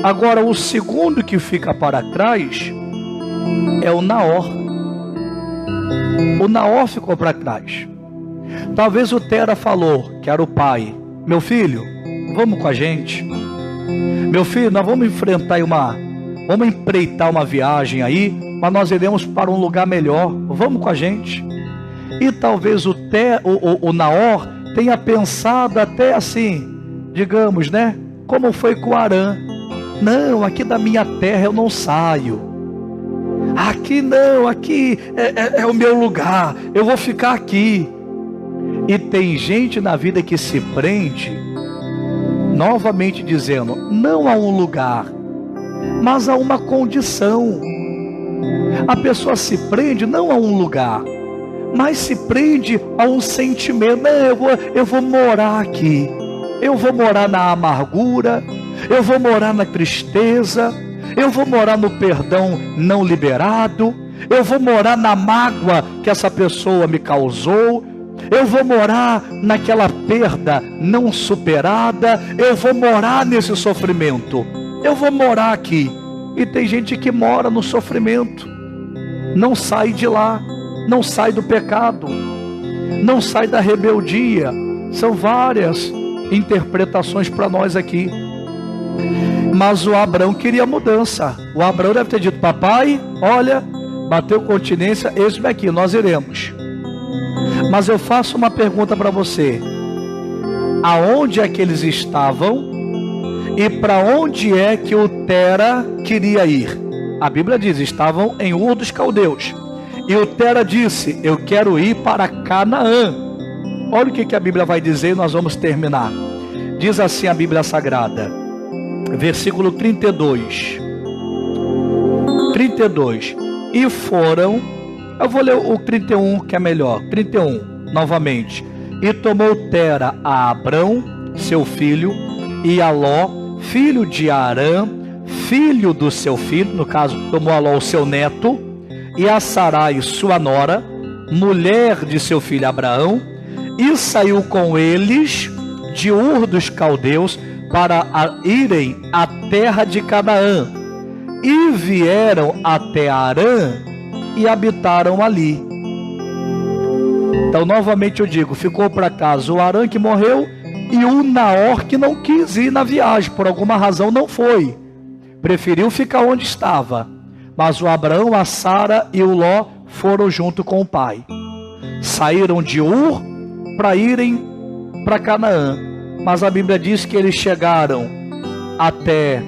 Agora o segundo que fica para trás é o Naor. O Naor ficou para trás. Talvez o Tera falou, que era o pai: meu filho, vamos com a gente. Meu filho, nós vamos vamos empreitar uma viagem aí, mas nós iremos para um lugar melhor. Vamos com a gente. E talvez o Naor tenha pensado até assim, digamos, né? Como foi com o Harã. Não, aqui da minha terra eu não saio. Aqui não, aqui é o meu lugar. Eu vou ficar aqui. E tem gente na vida que se prende, novamente dizendo, não a um lugar, mas a uma condição. A pessoa se prende não a um lugar, mas se prende a um sentimento. Não, eu vou morar aqui. Eu vou morar na amargura, eu vou morar na tristeza, eu vou morar no perdão não liberado, eu vou morar na mágoa que essa pessoa me causou, eu vou morar naquela perda não superada, eu vou morar nesse sofrimento, eu vou morar aqui. E tem gente que mora no sofrimento, não sai de lá, não sai do pecado, não sai da rebeldia. São várias interpretações para nós aqui. Mas o Abraão queria mudança. O Abraão deve ter dito: papai, olha, bateu continência, esse aqui, nós iremos. Mas eu faço uma pergunta para você: aonde é que eles estavam e para onde é que o Tera queria ir? A Bíblia diz: estavam em Ur dos Caldeus. E o Tera disse: eu quero ir para Canaã. Olha o que a Bíblia vai dizer e nós vamos terminar. Diz assim a Bíblia Sagrada, versículo 32. E foram, eu vou ler o 31 que é melhor, 31, novamente. E tomou Tera a Abrão, seu filho, e a Ló, filho de Harã, filho do seu filho, no caso tomou a Ló o seu neto, e a Sarai sua nora, mulher de seu filho Abraão, e saiu com eles de Ur dos Caldeus para irem à terra de Canaã. E vieram até Harã e habitaram ali. Então novamente eu digo, ficou para casa o Harã que morreu e o Naor que não quis ir na viagem, por alguma razão não foi. Preferiu ficar onde estava. Mas o Abraão, a Sara e o Ló foram junto com o pai. Saíram de Ur para irem para Canaã. Mas a Bíblia diz que eles chegaram até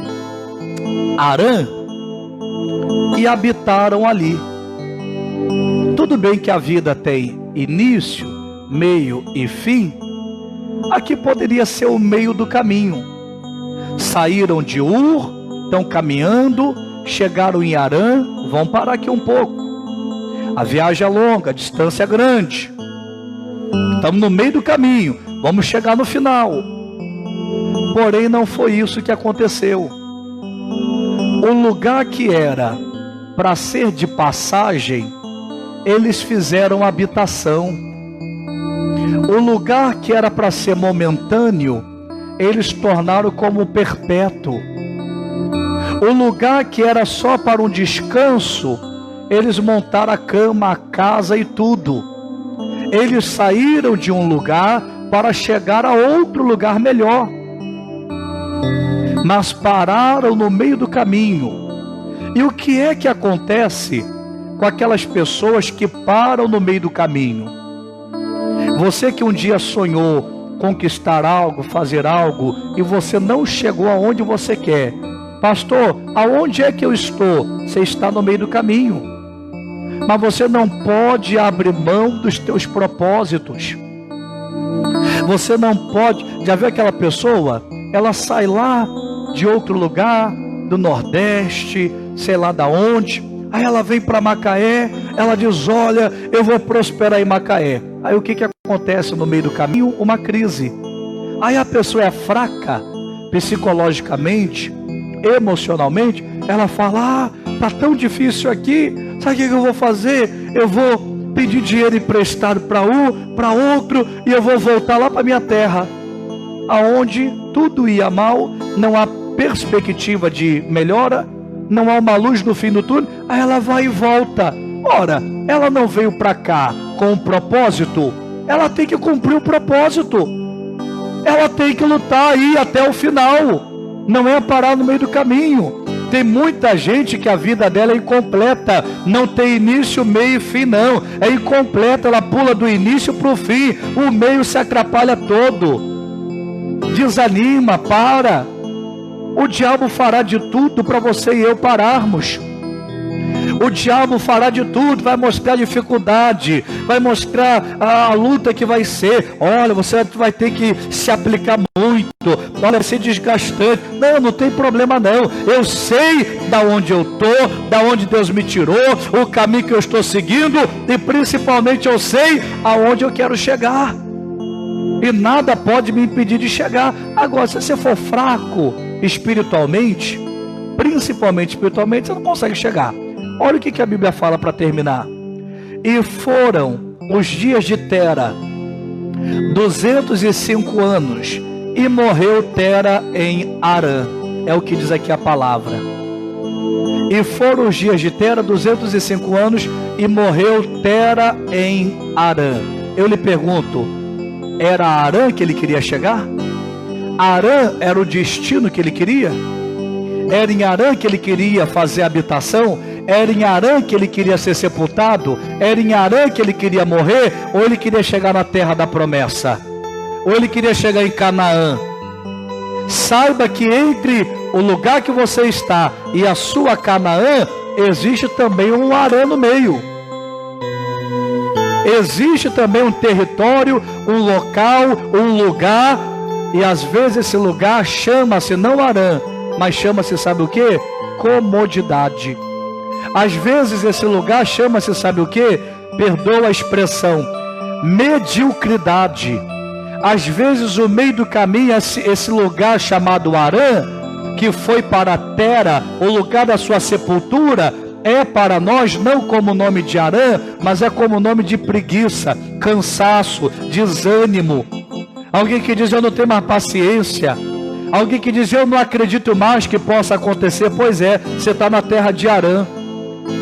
Harã e habitaram ali. Tudo bem que a vida tem início, meio e fim. Aqui poderia ser o meio do caminho. Saíram de Ur, estão caminhando, chegaram em Harã, vão parar aqui um pouco. A viagem é longa, a distância é grande. Estamos no meio do caminho, vamos chegar no final. Porém, não foi isso que aconteceu. O lugar que era para ser de passagem, eles fizeram habitação. O lugar que era para ser momentâneo, eles tornaram como perpétuo. O lugar que era só para um descanso, eles montaram a cama, a casa e tudo. Eles saíram de um lugar para chegar a outro lugar melhor. Mas pararam no meio do caminho. E o que é que acontece com aquelas pessoas que param no meio do caminho? Você que um dia sonhou conquistar algo, fazer algo, e você não chegou aonde você quer. Pastor, aonde é que eu estou? Você está no meio do caminho. Mas você não pode abrir mão dos teus propósitos. Você não pode. Já viu aquela pessoa? Ela sai lá de outro lugar, do Nordeste, sei lá da onde. Aí ela vem para Macaé, ela diz, olha, eu vou prosperar em Macaé. Aí o que acontece no meio do caminho? Uma crise. Aí a pessoa é fraca, psicologicamente, emocionalmente, ela fala, tá tão difícil aqui, sabe o que eu vou fazer? Eu vou pedir dinheiro emprestado para um, para outro, e eu vou voltar lá para minha terra, aonde tudo ia mal, não há perspectiva de melhora, não há uma luz no fim do túnel. Aí ela vai e volta. Ora, ela não veio para cá com um propósito, ela tem que cumprir o propósito, ela tem que lutar aí até o final, não é parar no meio do caminho. Tem muita gente que a vida dela é incompleta, não tem início, meio e fim não, é incompleta, ela pula do início para o fim, o meio se atrapalha todo, desanima, para. O diabo fará de tudo para você e eu pararmos. O diabo fará de tudo, vai mostrar dificuldade, vai mostrar a luta que vai ser. Olha, você vai ter que se aplicar muito, olha, vai ser desgastante. Não tem problema não. Eu sei da onde eu estou, da onde Deus me tirou, o caminho que eu estou seguindo, e principalmente eu sei aonde eu quero chegar. E nada pode me impedir de chegar. Agora, se você for fraco espiritualmente, principalmente espiritualmente, você não consegue chegar. Olha o que a Bíblia fala para terminar. E foram os dias de Tera 205 anos, e morreu Tera em Harã. É o que diz aqui a palavra. E foram os dias de Tera 205 anos, e morreu Tera em Harã. Eu lhe pergunto, era Harã que ele queria chegar? Harã era o destino que ele queria? Era em Harã que ele queria fazer habitação? Era em Harã que ele queria ser sepultado? Era em Harã que ele queria morrer? Ou ele queria chegar na terra da promessa? Ou ele queria chegar em Canaã? Saiba que entre o lugar que você está e a sua Canaã, existe também um Harã no meio. Existe também um território, um local, um lugar, e às vezes esse lugar chama-se não Harã, mas chama-se, sabe o que? Comodidade. Às vezes esse lugar chama-se, sabe o que? Perdoa a expressão, mediocridade. Às vezes o meio do caminho, esse lugar chamado Harã, que foi para Tera, o lugar da sua sepultura, é para nós não como nome de Harã, mas é como nome de preguiça, cansaço, desânimo. Alguém que diz, eu não tenho mais paciência. Alguém que diz, eu não acredito mais que possa acontecer. Pois é, você está na terra de Harã,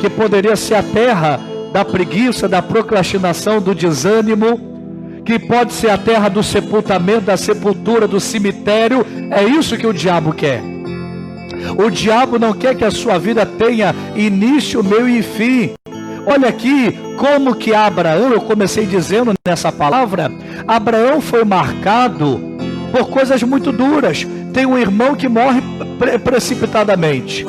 que poderia ser a terra da preguiça, da procrastinação, do desânimo, que pode ser a terra do sepultamento, da sepultura, do cemitério. É isso que o diabo quer. O diabo não quer que a sua vida tenha início, meio e fim. Olha aqui como que Abraão, eu comecei dizendo nessa palavra, Abraão foi marcado por coisas muito duras. Tem um irmão que morre precipitadamente.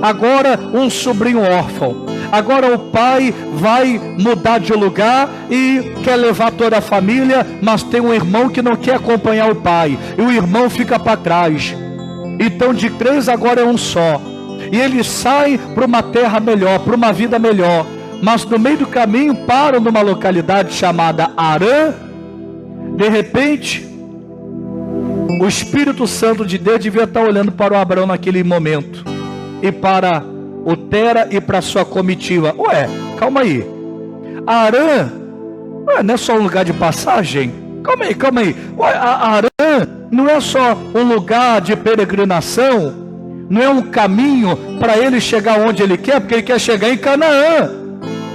Agora um sobrinho órfão. Agora o pai vai mudar de lugar e quer levar toda a família, mas tem um irmão que não quer acompanhar o pai, e o irmão fica para trás. Então de 3 agora é um só. E eles saem para uma terra melhor, para uma vida melhor. Mas no meio do caminho param numa localidade chamada Harã. De repente, o Espírito Santo de Deus devia estar olhando para o Abraão naquele momento, e para o Tera e para a sua comitiva. Ué, calma aí. Harã não é só um lugar de passagem? Calma aí. Ué, Harã não é só um lugar de peregrinação, não é um caminho para ele chegar onde ele quer, porque ele quer chegar em Canaã.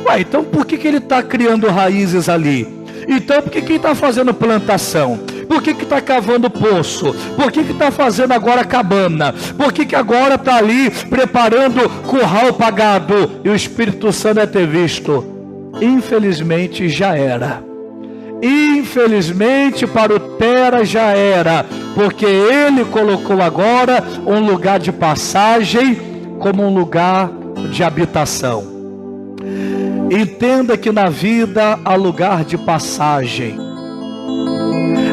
Ué, então por que ele está criando raízes ali? Então por que ele está fazendo plantação? Por que está cavando poço? Por que está fazendo agora cabana? Por que agora está ali preparando curral para gado? E o Espírito Santo é ter visto, infelizmente já era. Infelizmente para o Tera já era, porque ele colocou agora um lugar de passagem como um lugar de habitação. Entenda que na vida há lugar de passagem.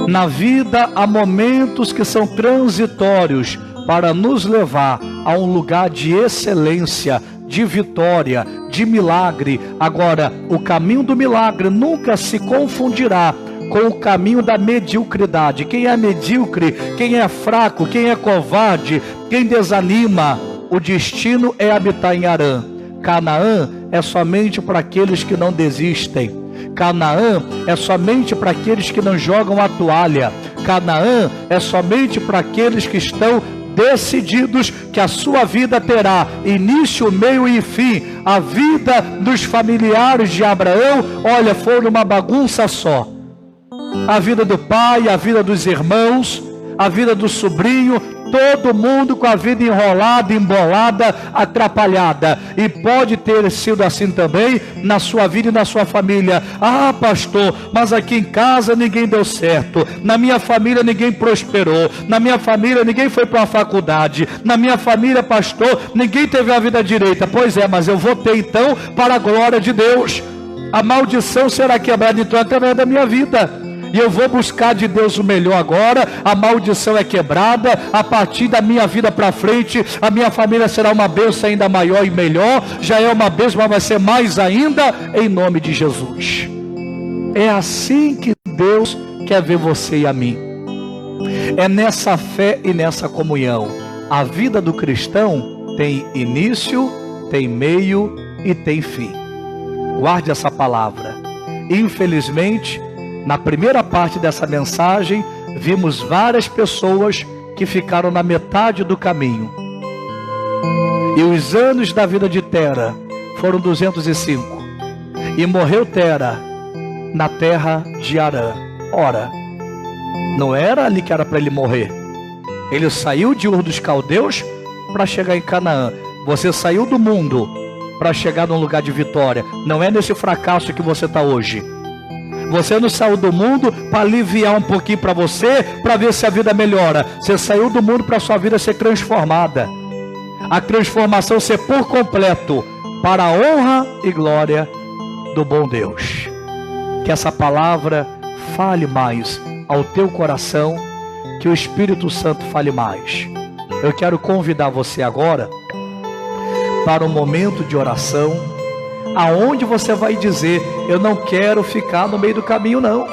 Na vida há momentos que são transitórios para nos levar a um lugar de excelência, de vitória, de milagre. Agora, o caminho do milagre nunca se confundirá com o caminho da mediocridade. Quem é medíocre, quem é fraco, quem é covarde, quem desanima, o destino é habitar em Harã. Canaã é somente para aqueles que não desistem. Canaã é somente para aqueles que não jogam a toalha. Canaã é somente para aqueles que estão decididos que a sua vida terá início, meio e fim. A vida dos familiares de Abraão, olha, foi uma bagunça só. A vida do pai, a vida dos irmãos, a vida do sobrinho, todo mundo com a vida enrolada, embolada, atrapalhada. E pode ter sido assim também na sua vida e na sua família. Ah, pastor, mas aqui em casa ninguém deu certo. Na minha família ninguém prosperou. Na minha família ninguém foi para a faculdade. Na minha família, pastor, ninguém teve a vida direita. Pois é, mas eu vou ter então para a glória de Deus. A maldição será quebrada então através da minha vida. E eu vou buscar de Deus o melhor agora. A maldição é quebrada. A partir da minha vida para frente, a minha família será uma bênção ainda maior e melhor. Já é uma bênção, mas vai ser mais ainda, em nome de Jesus. É assim que Deus quer ver você e a mim. É nessa fé e nessa comunhão. A vida do cristão tem início, tem meio e tem fim. Guarde essa palavra. Infelizmente, na primeira parte dessa mensagem, vimos várias pessoas que ficaram na metade do caminho. E os anos da vida de Tera foram 205. E morreu Tera na terra de Harã. Ora, não era ali que era para ele morrer. Ele saiu de Ur dos Caldeus para chegar em Canaã. Você saiu do mundo para chegar num lugar de vitória. Não é nesse fracasso que você está hoje. Você não saiu do mundo para aliviar um pouquinho para você, para ver se a vida melhora. Você saiu do mundo para a sua vida ser transformada. A transformação ser por completo, para a honra e glória do bom Deus. Que essa palavra fale mais ao teu coração, que o Espírito Santo fale mais. Eu quero convidar você agora para um momento de oração, aonde você vai dizer: eu não quero ficar no meio do caminho não.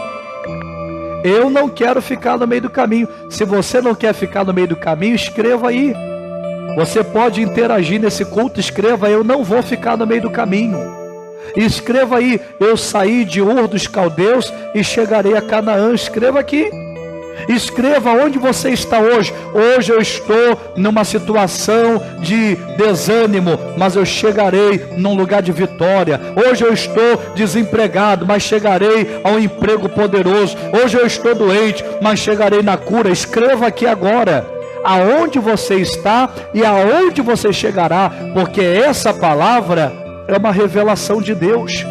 Eu não quero ficar no meio do caminho. Se você não quer ficar no meio do caminho, escreva aí. Você pode interagir nesse culto, escreva: eu não vou ficar no meio do caminho. Escreva aí: eu saí de Ur dos Caldeus e chegarei a Canaã. Escreva aqui. Escreva onde você está hoje. Hoje eu estou numa situação de desânimo, mas eu chegarei num lugar de vitória. Hoje eu estou desempregado, mas chegarei a um emprego poderoso. Hoje eu estou doente, mas chegarei na cura. Escreva aqui agora aonde você está e aonde você chegará, porque essa palavra é uma revelação de Deus.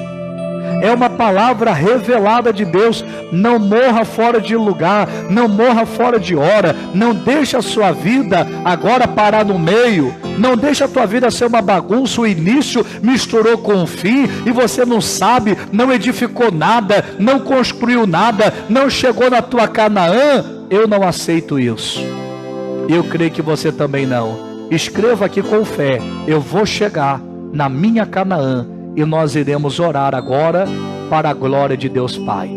É uma palavra revelada de Deus. Não morra fora de lugar, não morra fora de hora. Não deixe a sua vida agora parar no meio. Não deixe a tua vida ser uma bagunça. O início misturou com o fim e você não sabe, não edificou nada, não construiu nada, não chegou na tua Canaã. Eu não aceito isso. Eu creio que você também não. Escreva aqui com fé: eu vou chegar na minha Canaã. E nós iremos orar agora para a glória de Deus Pai.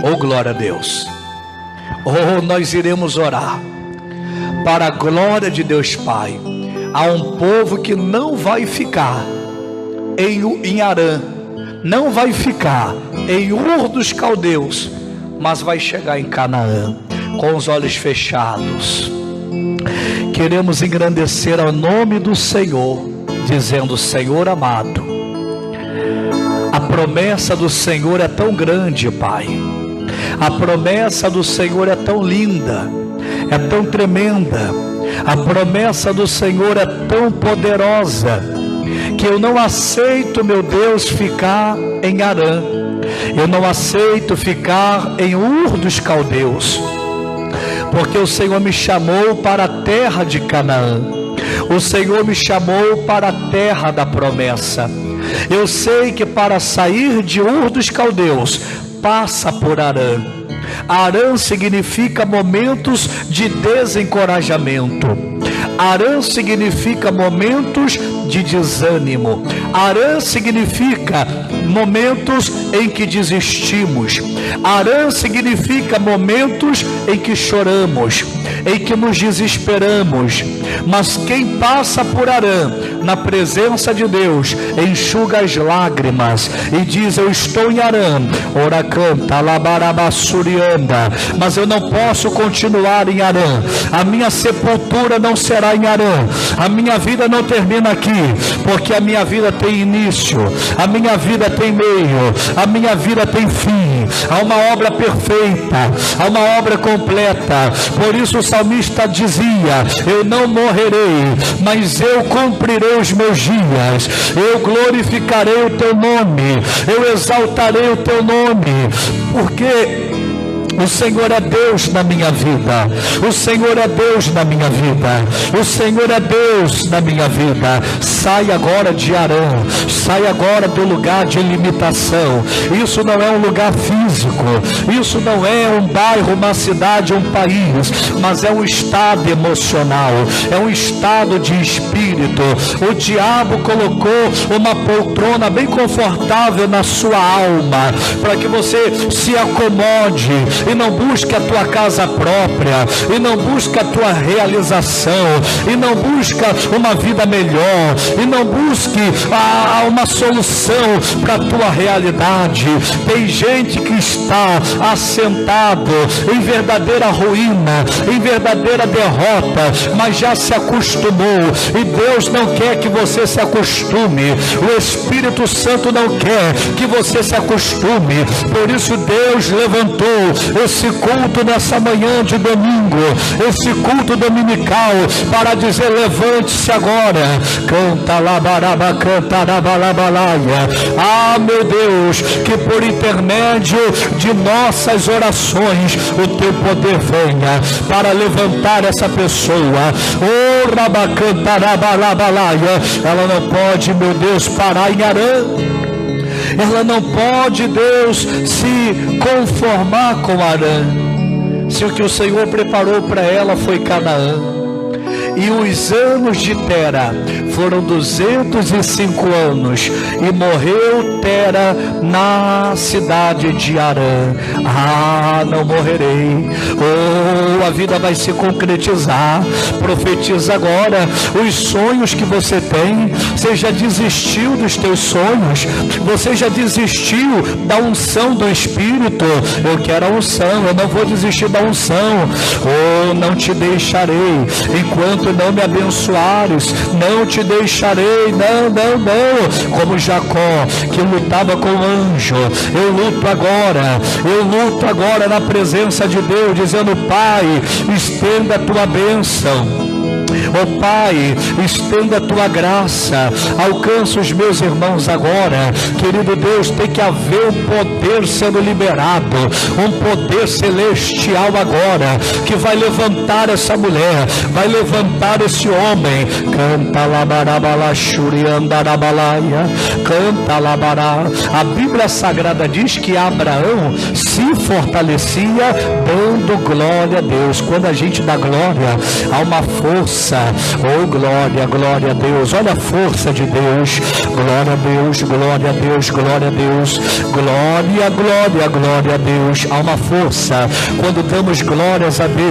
Oh, glória a Deus. Oh, nós iremos orar para a glória de Deus Pai. Há um povo que não vai ficar em Harã, não vai ficar em Ur dos Caldeus, mas vai chegar em Canaã. Com os olhos fechados, queremos engrandecer ao nome do Senhor, dizendo: Senhor amado, a promessa do Senhor é tão grande, Pai. A promessa do Senhor é tão linda, é tão tremenda. A promessa do Senhor é tão poderosa que eu não aceito, meu Deus, ficar em Harã. Eu não aceito ficar em Ur dos Caldeus, porque o Senhor me chamou para a terra de Canaã. O Senhor me chamou para a terra da promessa. Eu sei que para sair de Ur dos Caldeus, passa por Harã. Harã significa momentos de desencorajamento. Harã significa momentos de desânimo. Harã significa momentos em que desistimos. Harã significa momentos em que choramos, em que nos desesperamos. Mas quem passa por Harã, na presença de Deus, enxuga as lágrimas e diz: eu estou em Harã, ora canta, labarabassurianda, mas eu não posso continuar em Harã. A minha sepultura não será em Harã. A minha vida não termina aqui, porque a minha vida tem início, a minha vida tem meio, a minha vida tem fim. Há uma obra perfeita, há uma obra completa. Por isso o salmista dizia: eu não morrerei, mas eu cumprirei os meus dias. Eu glorificarei o teu nome, eu exaltarei o teu nome, porque o Senhor é Deus na minha vida. O Senhor é Deus na minha vida. O Senhor é Deus na minha vida. Sai agora de Harã. Sai agora do lugar de limitação. Isso não é um lugar físico. Isso não é um bairro, uma cidade, um país. Mas é um estado emocional. É um estado de espírito. O diabo colocou uma poltrona bem confortável na sua alma, para que você se acomode e não busque a tua casa própria, e não busque a tua realização, e não busca uma vida melhor, e não busque uma solução para a tua realidade. Tem gente que está assentado em verdadeira ruína, em verdadeira derrota, mas já se acostumou, e Deus não quer que você se acostume. O Espírito Santo não quer que você se acostume. Por isso Deus levantou esse culto nessa manhã de domingo, esse culto dominical, para dizer: levante-se agora, canta labaraba, canta rabalabalaia. Ah, meu Deus, que por intermédio de nossas orações o teu poder venha para levantar essa pessoa. Oh, rabacanta rabalabalaia. Ela não pode, meu Deus, parar em Harã. Ela não pode, Deus, se conformar com Harã. Se o que o Senhor preparou para ela foi Canaã. E os anos de Tera foram 205 anos. E morreu Tera na cidade de Harã. Ah, não morrerei. Oh, a vida vai se concretizar. Profetiza agora os sonhos que você tem. Você já desistiu dos teus sonhos? Você já desistiu da unção do Espírito? Eu quero a unção, eu não vou desistir da unção. Oh, não te deixarei enquanto não me abençoares, não te deixarei, não, não, não. Como Jacó, que lutava com o anjo, eu luto agora na presença de Deus, dizendo: Pai, estenda a tua bênção. Oh Pai, estenda a tua graça, alcança os meus irmãos agora. Querido Deus, tem que haver um poder sendo liberado, um poder celestial agora, que vai levantar essa mulher, vai levantar esse homem. Canta labarabala shuriandarabalaia, canta labará. A Bíblia Sagrada diz que Abraão se fortalecia dando glória a Deus. Quando a gente dá glória, há uma força. Oh, glória, glória a Deus. Olha a força de Deus. Glória a Deus, glória a Deus, glória a Deus. Glória, glória, glória a Deus. Há uma força quando damos glórias a Deus.